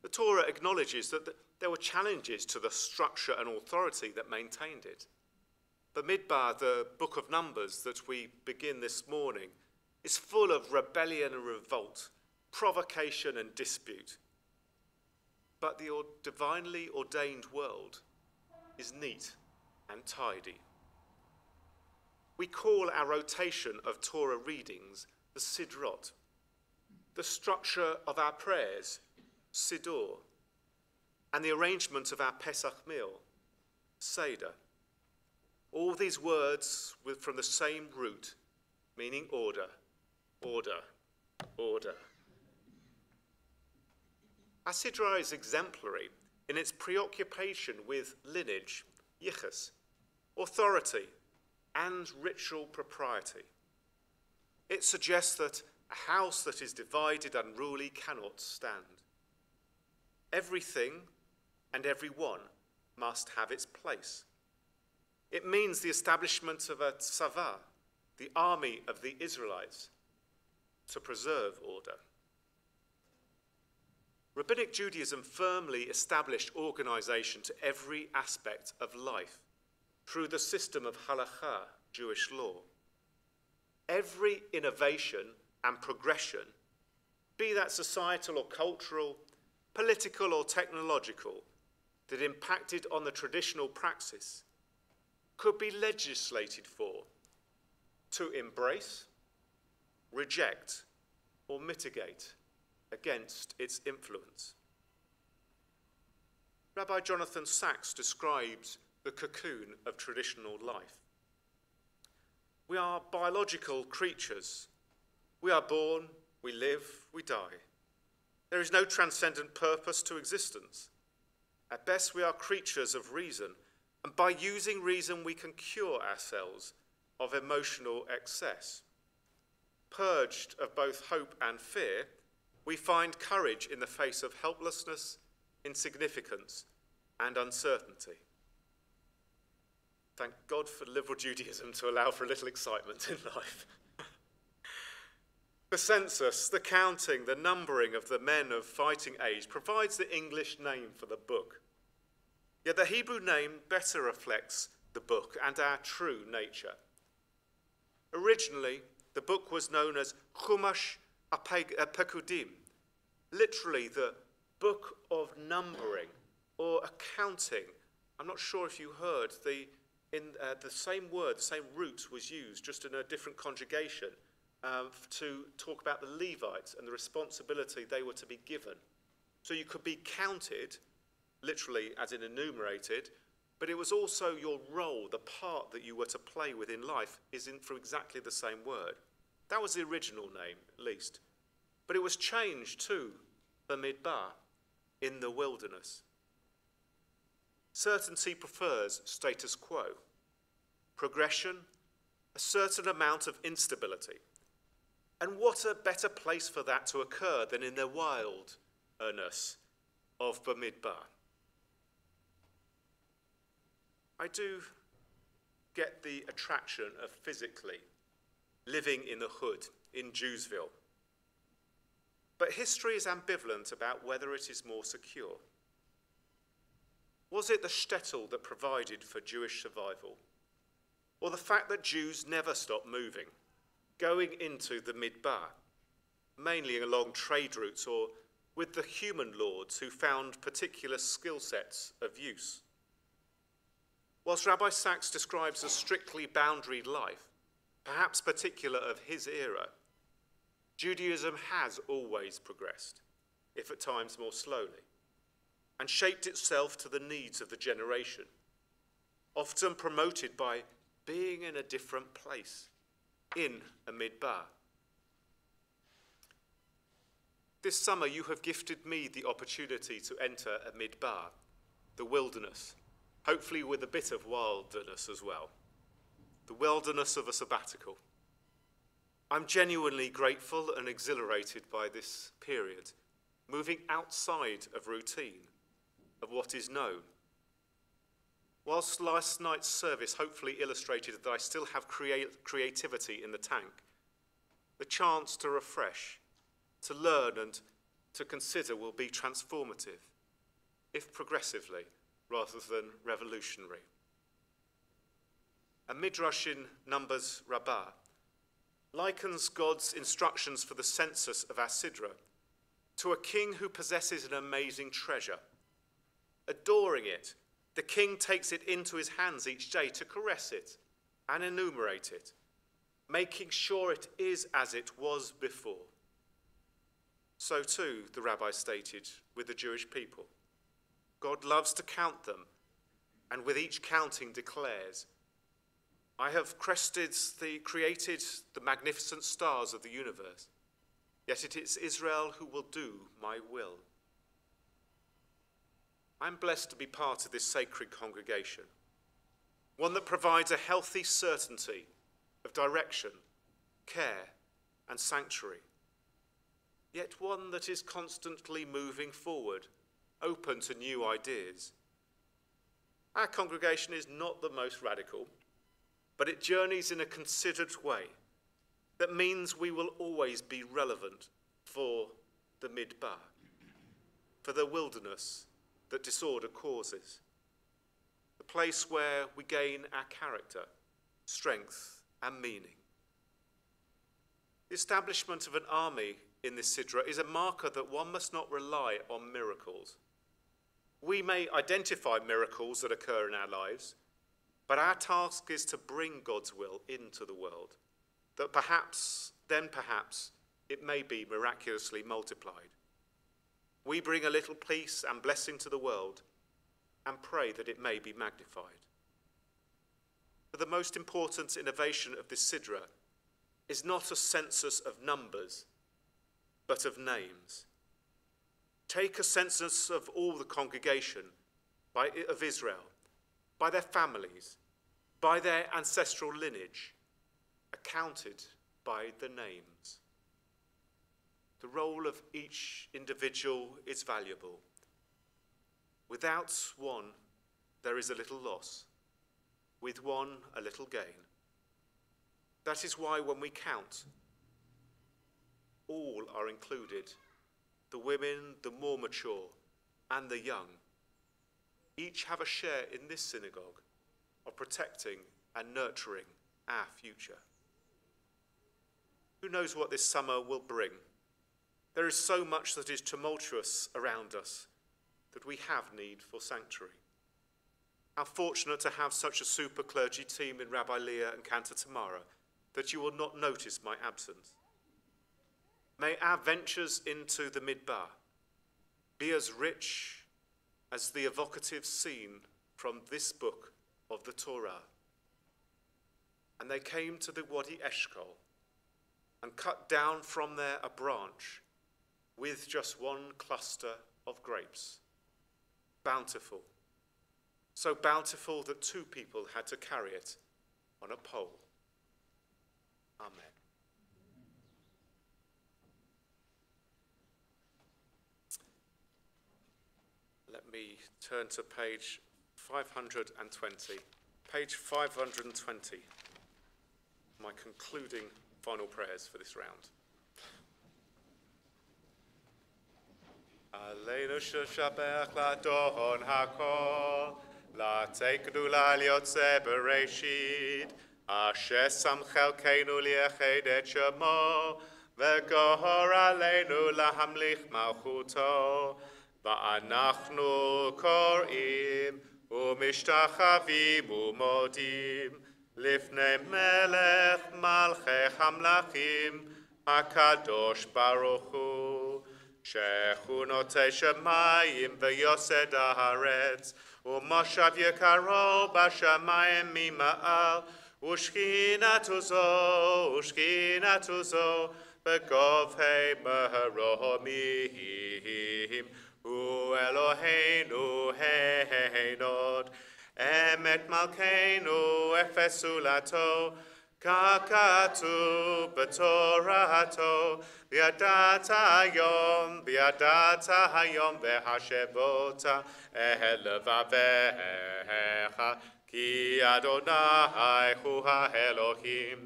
The Torah acknowledges that there were challenges to the structure and authority that maintained it. Bamidbar, the book of Numbers that we begin this morning, is full of rebellion and revolt, provocation and dispute. But the divinely ordained world is neat and tidy. We call our rotation of Torah readings the Sidrot, the structure of our prayers, Siddur, and the arrangement of our Pesach meal, Seder. All these words from the same root, meaning order, order, order. Our Sidra is exemplary in its preoccupation with lineage, yichus, authority, and ritual propriety. It suggests that a house that is divided unruly cannot stand. Everything and everyone must have its place. It means the establishment of a tzava, the army of the Israelites, to preserve order. Rabbinic Judaism firmly established organization to every aspect of life through the system of halakha, Jewish law. Every innovation and progression, be that societal or cultural, political or technological, that impacted on the traditional praxis, could be legislated for to embrace, reject, or mitigate against its influence. Rabbi Jonathan Sacks describes the cocoon of traditional life. We are biological creatures. We are born, we live, we die. There is no transcendent purpose to existence. At best, we are creatures of reason, and by using reason, we can cure ourselves of emotional excess. Purged of both hope and fear, we find courage in the face of helplessness, insignificance, and uncertainty. Thank God for liberal Judaism to allow for a little excitement in life. The census, the counting, the numbering of the men of fighting age provides the English name for the book. Yet the Hebrew name better reflects the book and our true nature. Originally, the book was known as Chumash Pekudim, literally the book of numbering or accounting. I'm not sure if you heard, the same word, the same root was used, just in a different conjugation, to talk about the Levites and the responsibility they were to be given. So you could be counted, literally as in enumerated, but it was also your role, the part that you were to play within life, is in for exactly the same word. That was the original name, at least. But it was changed to Bamidbar, in the wilderness. Certainty prefers status quo. Progression, a certain amount of instability. And what a better place for that to occur than in the wilderness of Bamidbar. I do get the attraction of physically living in the hood in Jewsville. But history is ambivalent about whether it is more secure. Was it the shtetl that provided for Jewish survival? Or the fact that Jews never stopped moving, going into the Midbar, mainly along trade routes or with the human lords who found particular skill sets of use? Whilst Rabbi Sacks describes a strictly boundaried life, perhaps particular of his era, Judaism has always progressed, if at times more slowly, and shaped itself to the needs of the generation, often promoted by being in a different place, in a midbar. This summer you have gifted me the opportunity to enter a midbar, the wilderness, hopefully with a bit of wilderness as well, the wilderness of a sabbatical. I'm genuinely grateful and exhilarated by this period, moving outside of routine, of what is known, Whilst last night's service hopefully illustrated that I still have creativity in the tank, the chance to refresh, to learn and to consider will be transformative, if progressively rather than revolutionary. A midrash in Numbers Rabbah likens God's instructions for the census of our Sidra to a king who possesses an amazing treasure. Adoring it, the king takes it into his hands each day to caress it and enumerate it, making sure it is as it was before. So too, the rabbi stated, with the Jewish people. God loves to count them, and with each counting declares, I have created the magnificent stars of the universe, yet it is Israel who will do my will. I'm blessed to be part of this sacred congregation, one that provides a healthy certainty of direction, care, and sanctuary, yet one that is constantly moving forward, open to new ideas. Our congregation is not the most radical, but it journeys in a considered way that means we will always be relevant for the midbar, for the wilderness that disorder causes, the place where we gain our character, strength, and meaning. The establishment of an army in this Sidra is a marker that one must not rely on miracles. We may identify miracles that occur in our lives, but our task is to bring God's will into the world, that perhaps it may be miraculously multiplied. We bring a little peace and blessing to the world and pray that it may be magnified. But the most important innovation of this Sidra is not a census of numbers, but of names. Take a census of all the congregation of Israel, by their families, by their ancestral lineage, accounted by the names. The role of each individual is valuable. Without one, there is a little loss. With one, a little gain. That is why when we count, all are included, the women, the more mature, and the young. Each have a share in this synagogue of protecting and nurturing our future. Who knows what this summer will bring? There is so much that is tumultuous around us that we have need for sanctuary. How fortunate to have such a super clergy team in Rabbi Leah and Cantor Tamara that you will not notice my absence. May our ventures into the midbar be as rich as the evocative scene from this book of the Torah. And they came to the Wadi Eshkol and cut down from there a branch with just one cluster of grapes, bountiful, so bountiful that 2 people had to carry it on a pole. Amen. Let me turn to page 520. Page 520, my concluding final prayers for this round. Aleinu sheshabech ladon hakol, latei gdula liotze bereshit, asher sam chelkeinu liechad et shemo, v'gohor aleinu lahamlich malchuto, va'anachnu korim, umishtachavim umodim, lifnei melech malchei hamlachim, hakadosh baruch hu. שכונותי שמיים ויוסד הארץ, ומושב יקרו בשמיים ממעל, ושכינתו זו בגובהי מרומיים, הוא אלוהינו הינוד, אמת מלכנו אפס זולתו, Kakatu betorato, biadata hayom behashebota, ehelevaveha, ki Adonai hu ha-Elohim,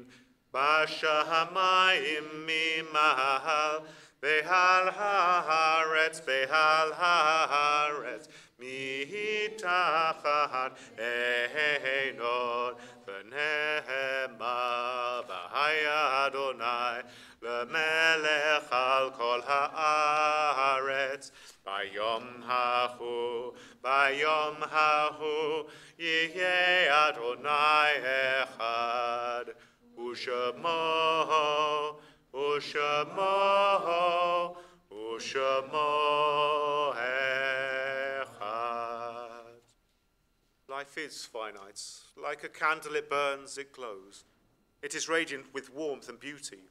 bashamayim mimahal, behal haaretz, mitachat einot, v'nehema v'haya Adonai, l'melech al kol haaretz, bayom hahu, yeh Adonai echad, u'shemo echad. Life is finite. Like a candle it burns, it glows. It is radiant with warmth and beauty.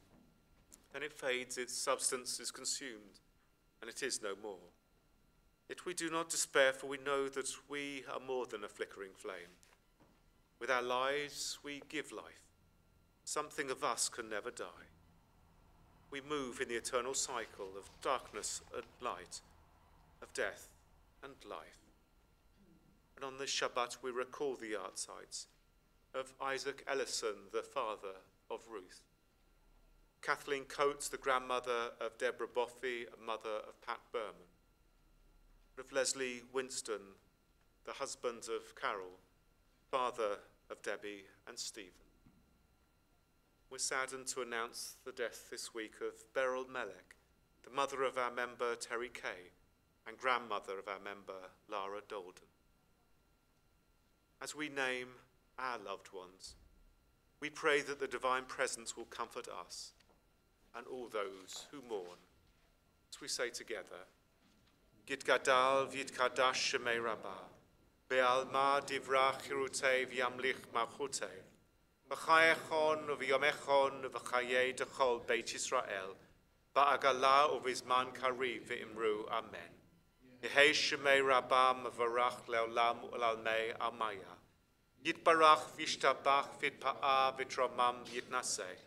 Then it fades, its substance is consumed, and it is no more. Yet we do not despair, for we know that we are more than a flickering flame. With our lives, we give life. Something of us can never die. We move in the eternal cycle of darkness and light, of death and life. And on this Shabbat, we recall the yahrzeit of Isaac Ellison, the father of Ruth, Kathleen Coates, the grandmother of Deborah Boffey, mother of Pat Berman, of Leslie Winston, the husband of Carol, father of Debbie and Stephen. We're saddened to announce the death this week of Beryl Melek, the mother of our member Terry Kay and grandmother of our member Lara Dolden. As we name our loved ones, we pray that the divine presence will comfort us and all those who mourn. As we say together, Gitgadal v'yitkadash shemei Rabbah, be'alma divrach chirutei v'yamlich malchutei, v'chayechon v'yomechon v'chayei dechol Beit Yisrael, ba'agala uvizman kariv v'imru amen. Yehei shemei Rabbah mevarach le'olam u'lalmei amaya. Yitbarach v'yishtabach v'yitpa'a v'yitramam v'yitnaseh.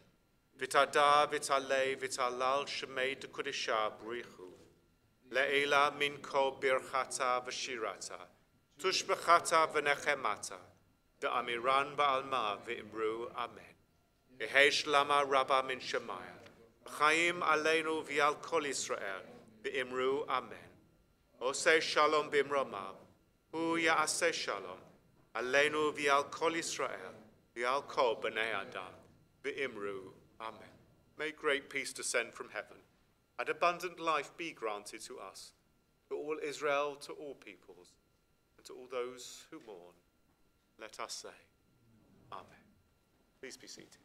V'tada v'talei v'talal shemei dekudesha b'richu. Le'ela minko birchata v'shirata. Tushbechata v'nechemata. De'amiran ba'alma v'imru amen. Yehei shlama rabba min shemaya. V'chaim aleinu v'yal kol Yisrael v'imru amen. Oseh shalom b'imromav. Hu ya'aseh shalom. Aleinu v'yal kol Yisrael v'yal kol b'nei Adam v'imru amen. May great peace descend from heaven, and abundant life be granted to us, to all Israel, to all peoples, and to all those who mourn. Let us say, amen. Please be seated.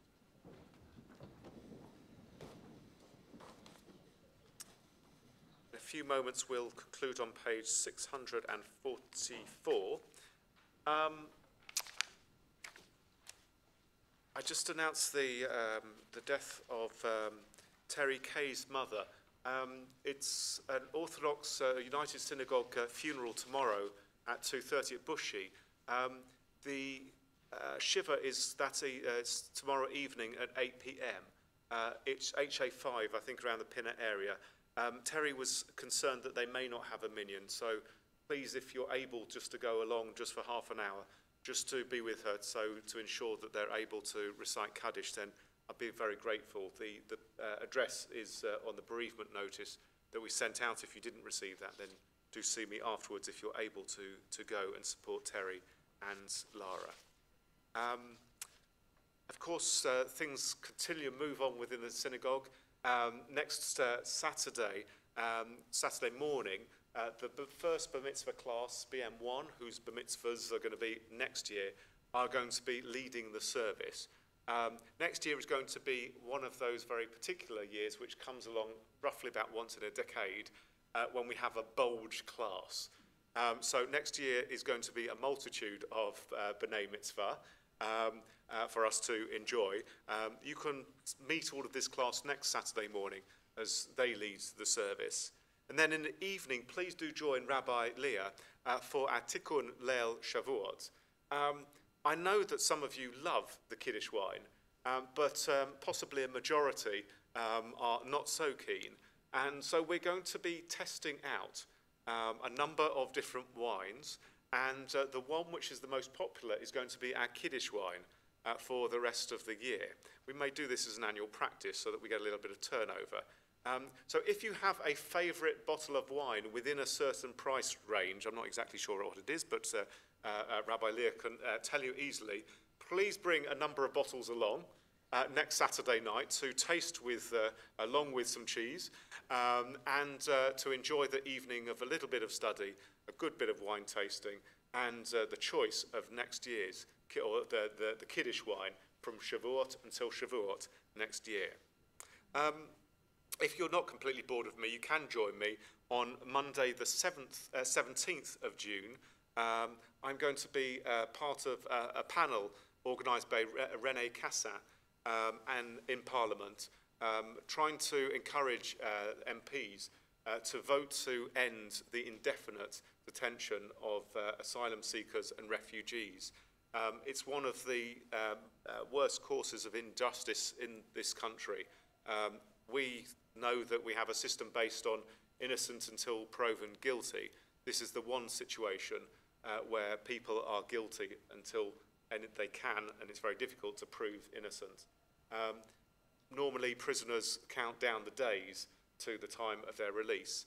In a few moments, we'll conclude on page 644. I just announced the death of Terry Kay's mother. It's an Orthodox United Synagogue funeral tomorrow at 2:30 at Bushey. The Shiva is it's tomorrow evening at 8 p.m. It's HA5, I think, around the Pinner area. Terry was concerned that they may not have a minyan, so please, if you're able just to go along just for half an hour, just to be with her, so to ensure that they're able to recite Kaddish, then I'd be very grateful. The address is on the bereavement notice that we sent out. If you didn't receive that, then do see me afterwards if you're able to go and support Terry and Lara. Of course, things continue to move on within the synagogue. Next Saturday morning, the first Bar Mitzvah class, BM1, whose Bar Mitzvahs are going to be next year, are going to be leading the service. Next year is going to be one of those very particular years which comes along roughly about once in a decade when we have a bulge class. So next year is going to be a multitude of B'nai Mitzvah for us to enjoy. You can meet all of this class next Saturday morning as they lead the service. And then in the evening, please do join Rabbi Leah for our Tikkun Leil Shavuot. I know that some of you love the Kiddush wine, but possibly a majority are not so keen. And so we're going to be testing out a number of different wines, and the one which is the most popular is going to be our Kiddush wine for the rest of the year. We may do this as an annual practice so that we get a little bit of turnover. So if you have a favourite bottle of wine within a certain price range, I'm not exactly sure what it is, but Rabbi Leah can tell you easily, please bring a number of bottles along next Saturday night to taste with, along with some cheese, and to enjoy the evening of a little bit of study, a good bit of wine tasting, and the choice of next year's, or the Kiddush wine from Shavuot until Shavuot next year. If you're not completely bored of me, you can join me on Monday the 17th of June. I'm going to be part of a panel organised by René Cassin and in Parliament, trying to encourage MPs to vote to end the indefinite detention of asylum seekers and refugees. It's one of the worst causes of injustice in this country. We know that we have a system based on innocent until proven guilty. This is the one situation where people are guilty until they can, and it's very difficult to prove innocent. Normally, prisoners count down the days to the time of their release.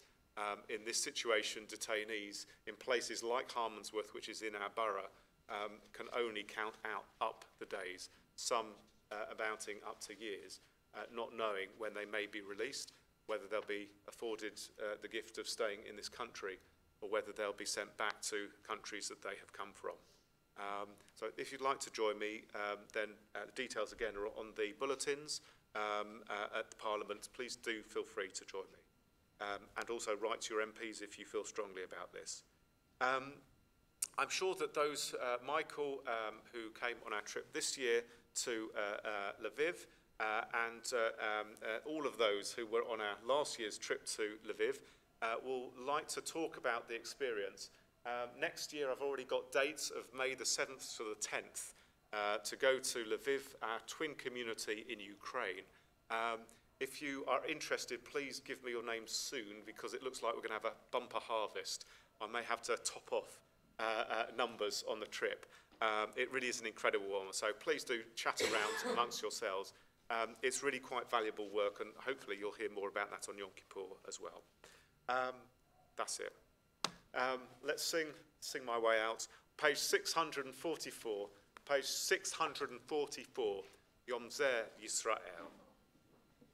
In this situation, detainees in places like Harmondsworth, which is in our borough, can only count up the days, some amounting up to years, not knowing when they may be released, whether they'll be afforded the gift of staying in this country, or whether they'll be sent back to countries that they have come from. So if you'd like to join me, then the details again are on the bulletins at the Parliament. Please do feel free to join me. And also write to your MPs if you feel strongly about this. I'm sure that those, Michael, who came on our trip this year to Lviv, and all of those who were on our last year's trip to Lviv, will like to talk about the experience. Next year, I've already got dates of May the 7th to the 10th to go to Lviv, our twin community in Ukraine. If you are interested, please give me your name soon, because it looks like we're going to have a bumper harvest. I may have to top off numbers on the trip. It really is an incredible one, so please do chat around amongst yourselves. It's really quite valuable work, and hopefully you'll hear more about that on Yom Kippur as well. That's it. Let's sing my way out. Page 644. Page 644. Yom Zeh Yisrael.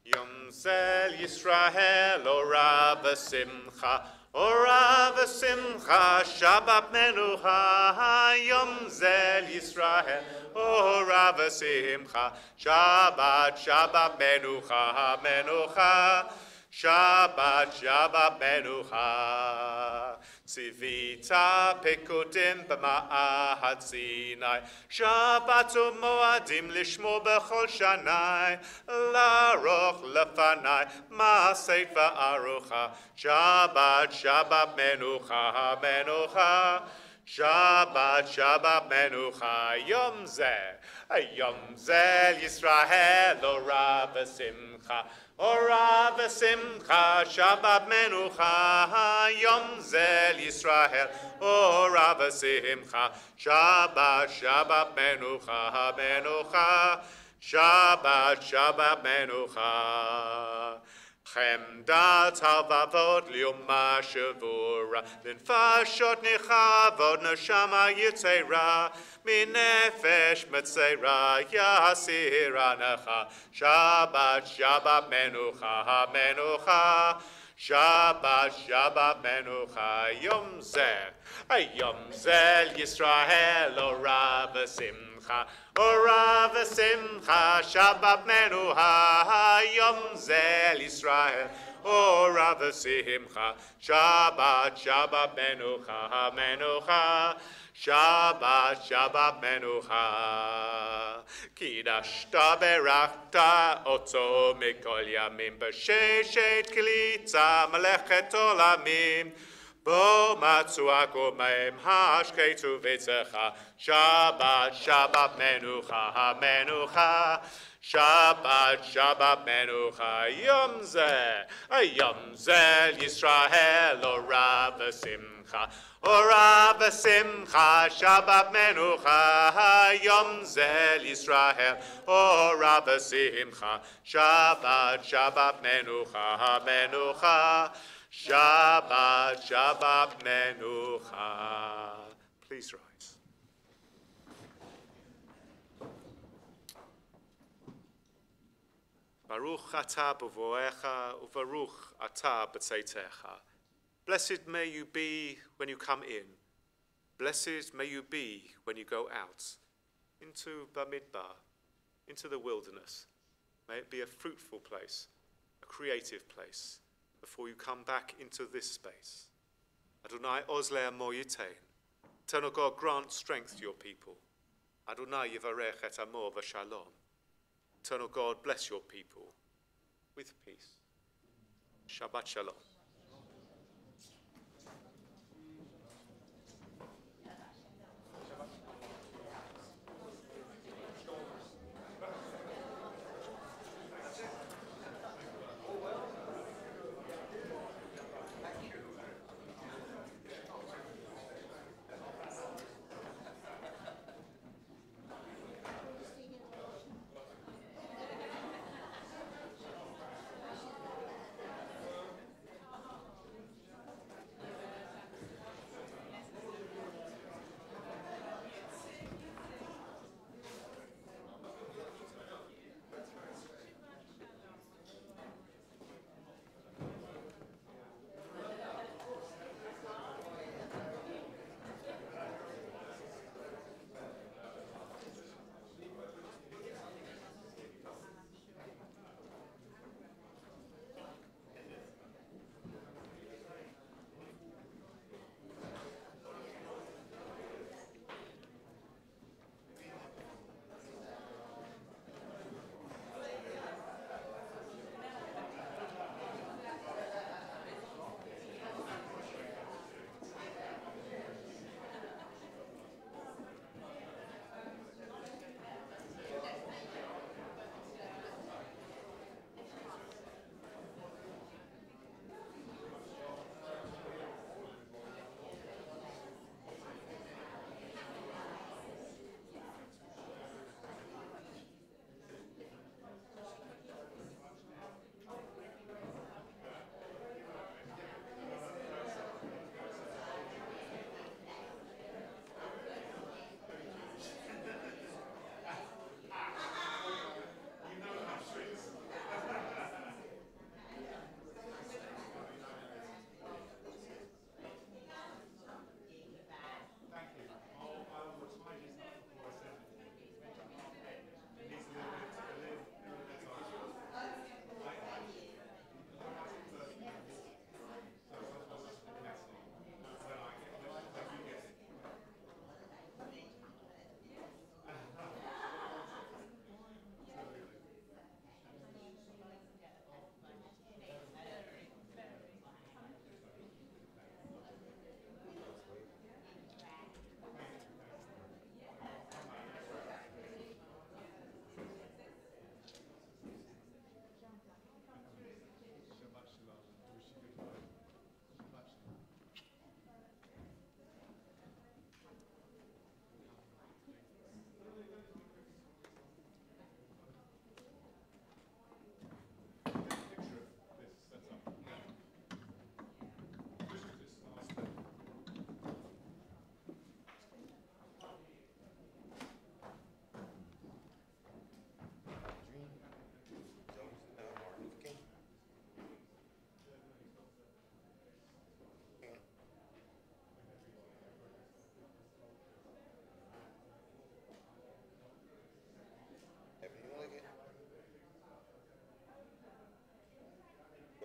Yom Zeh Yisrael, ora v'simcha, ora v'simcha, Shabbat menucha. Yom Zeh Yisrael, ora v'simcha, Shabbat, Shabbat menucha, menucha. Shabbat, Shabbat menucha. Tzivita pekudim b'ma'ahat Sinai. Shabbat u'moadim lishmo b'chol shanai. Laroch lefanai ma'aseit va'arucha. Shabbat, Shabbat menucha, menucha. Shabbat, Shabbat menucha. Yom Zeh Yisrael, ora v'simcha. Ora v'simcha, Shabbat menucha, Yom Zeh Yisrael. Ora v'simcha, Shabbat, Shabbat menucha, menucha. Shabbat, Shabbat menucha. Chemdat halvavot liuma shavura, linfashot nichavot neshama yitzera, minefesh metzera yasira necha. Shabbat, Shabbat menucha, menucha. Shabbat, Shabbat menucha. Yom Zeh Yisrael, ora v'simcha. Ora v'simcha, Shabbat menucha, Yom Zeh Yisrael. Ora v'simcha, Shabbat, Shabbat menucha, menucha. Shabbat, Shabbat menucha. Kidashta berachta oto mikol yamim b'sheshet klitza melechet olamim. Bo matzuako meim hashketu v'tzecha. Shabbat, Shabbat menucha, menucha. Shabbat, Shabbat Menucha, Yom Zeh Yisrael, Ora v'simcha, Ora v'simcha, Shabbat Menucha, Yom Zeh Yisrael, Ora v'simcha, Shabbat, Shabbat Menucha, Menucha, Shabbat, Shabbat Menucha. Please rise. Baruch atah b'voecha, uvaruch atah b'tzeitecha. Blessed may you be when you come in. Blessed may you be when you go out into Bamidbar, into the wilderness. May it be a fruitful place, a creative place, before you come back into this space. Adonai ozleh amo yitein. Eternal God, grant strength to your people. Adonai yivarech et amo v'shalom. Eternal God, bless your people with peace. Shabbat Shalom.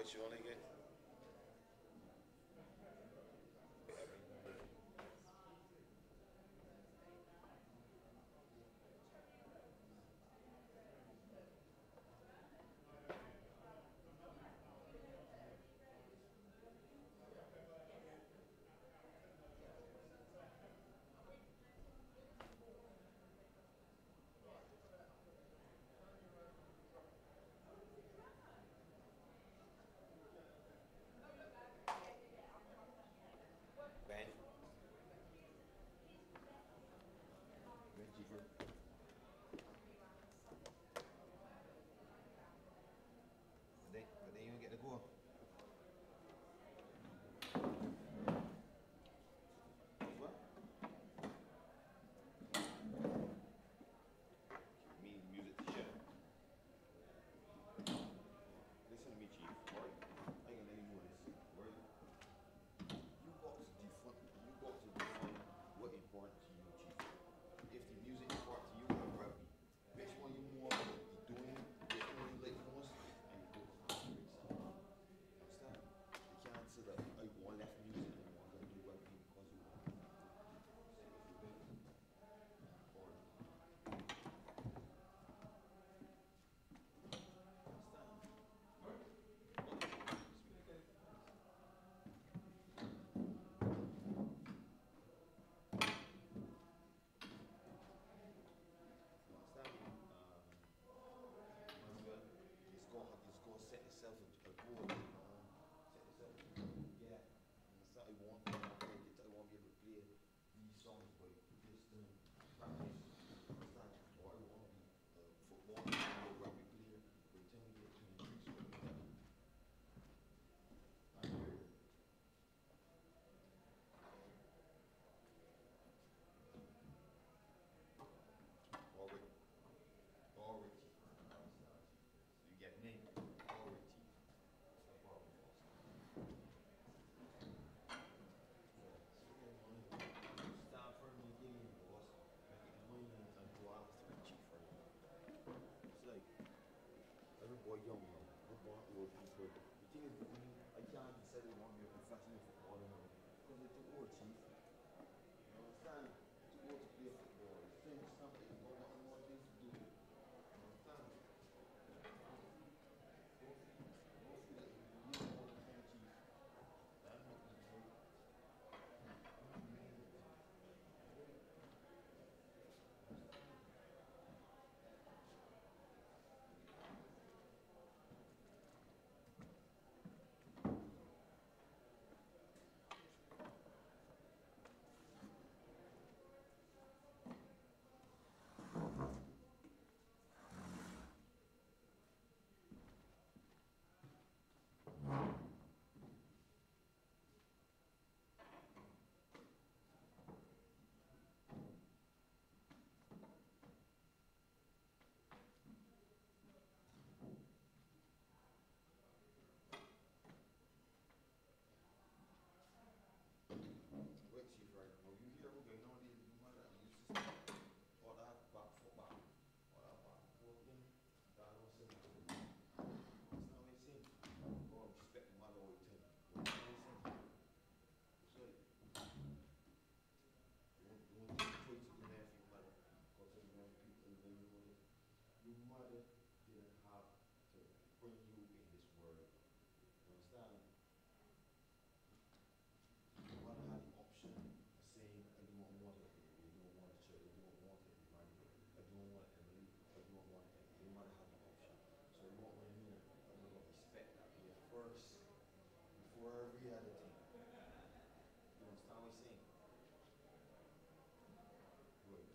What you want to get? war chief. You understand? To go to play football. The French something, you got nothing more things to do. You understand? Don't feel like you know more than French chief. That's not the truth. Wait, chief, right? Well, you hear what's going on in the mother and you just all that back for back. All that back for thing. That was saying. That's not what he's saying. Oh, respect the mother all the time. That's not what he's saying. It's like, you want to choice to do that for your mother. Because of the people when you know your mother didn't have to bring you in this world. You understand? Your mother had the option of saying, I don't want it, I don't want it, I don't want it, I don't want Emily, I don't want it. Your mother had the option. So you want what I mean? I'm going to respect that here first, before every other thing. You understand what I'm saying? Good.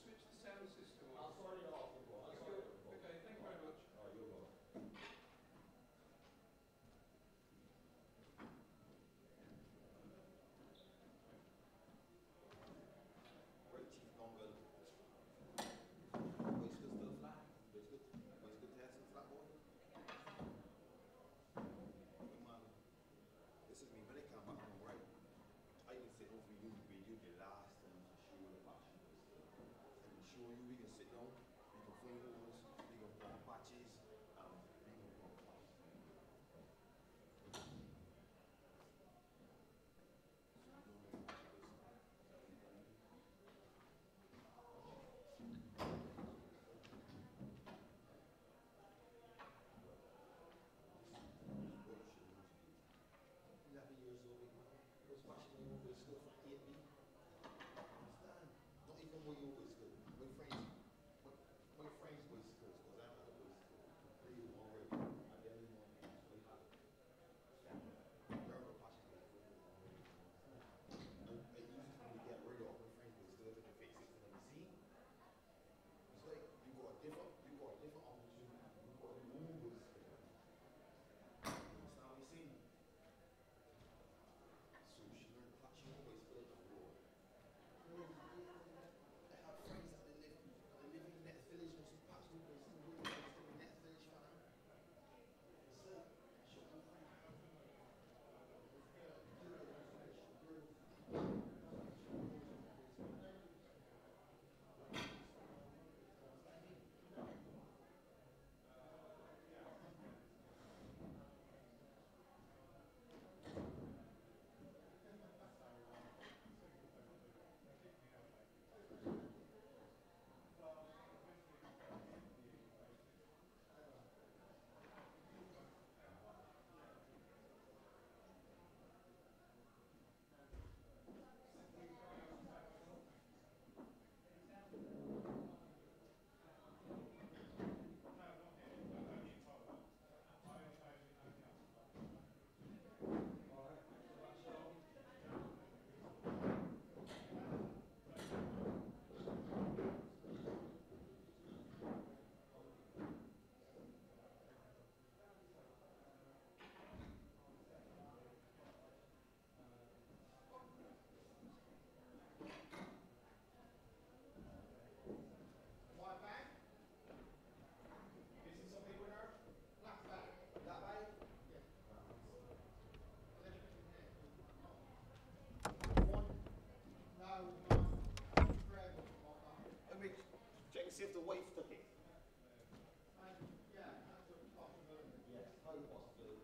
Switch the sound system on. I'll sort it off. Okay, thank you very much. Oh, you're welcome. Great, Chief Dongle. Voice good still flat? Voice good test and flat boy? Good man. This is me when I come back home, right? I can sit over you when you the last time to show you the passion. I can show you, we can sit down, we can find holes, we can walk patches, we can walk patches. Not even when you was good. When friends was good, because I was pretty already. I didn't want to be very passionate. I used to get rid of when friends was good and fix it for the scene. It's like you got a different opportunity. You got a move with this thing. That's how we seen. So she learned, she always felt the war. I have see if the wave's took it. Yeah, home was blue.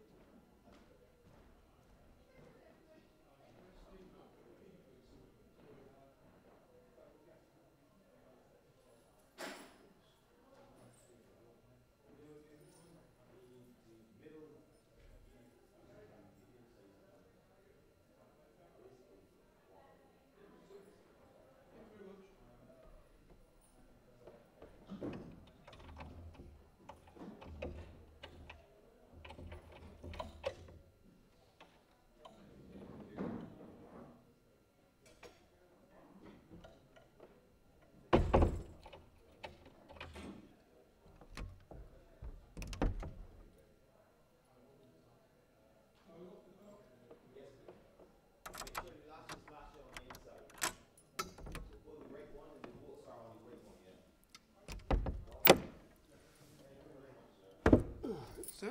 So,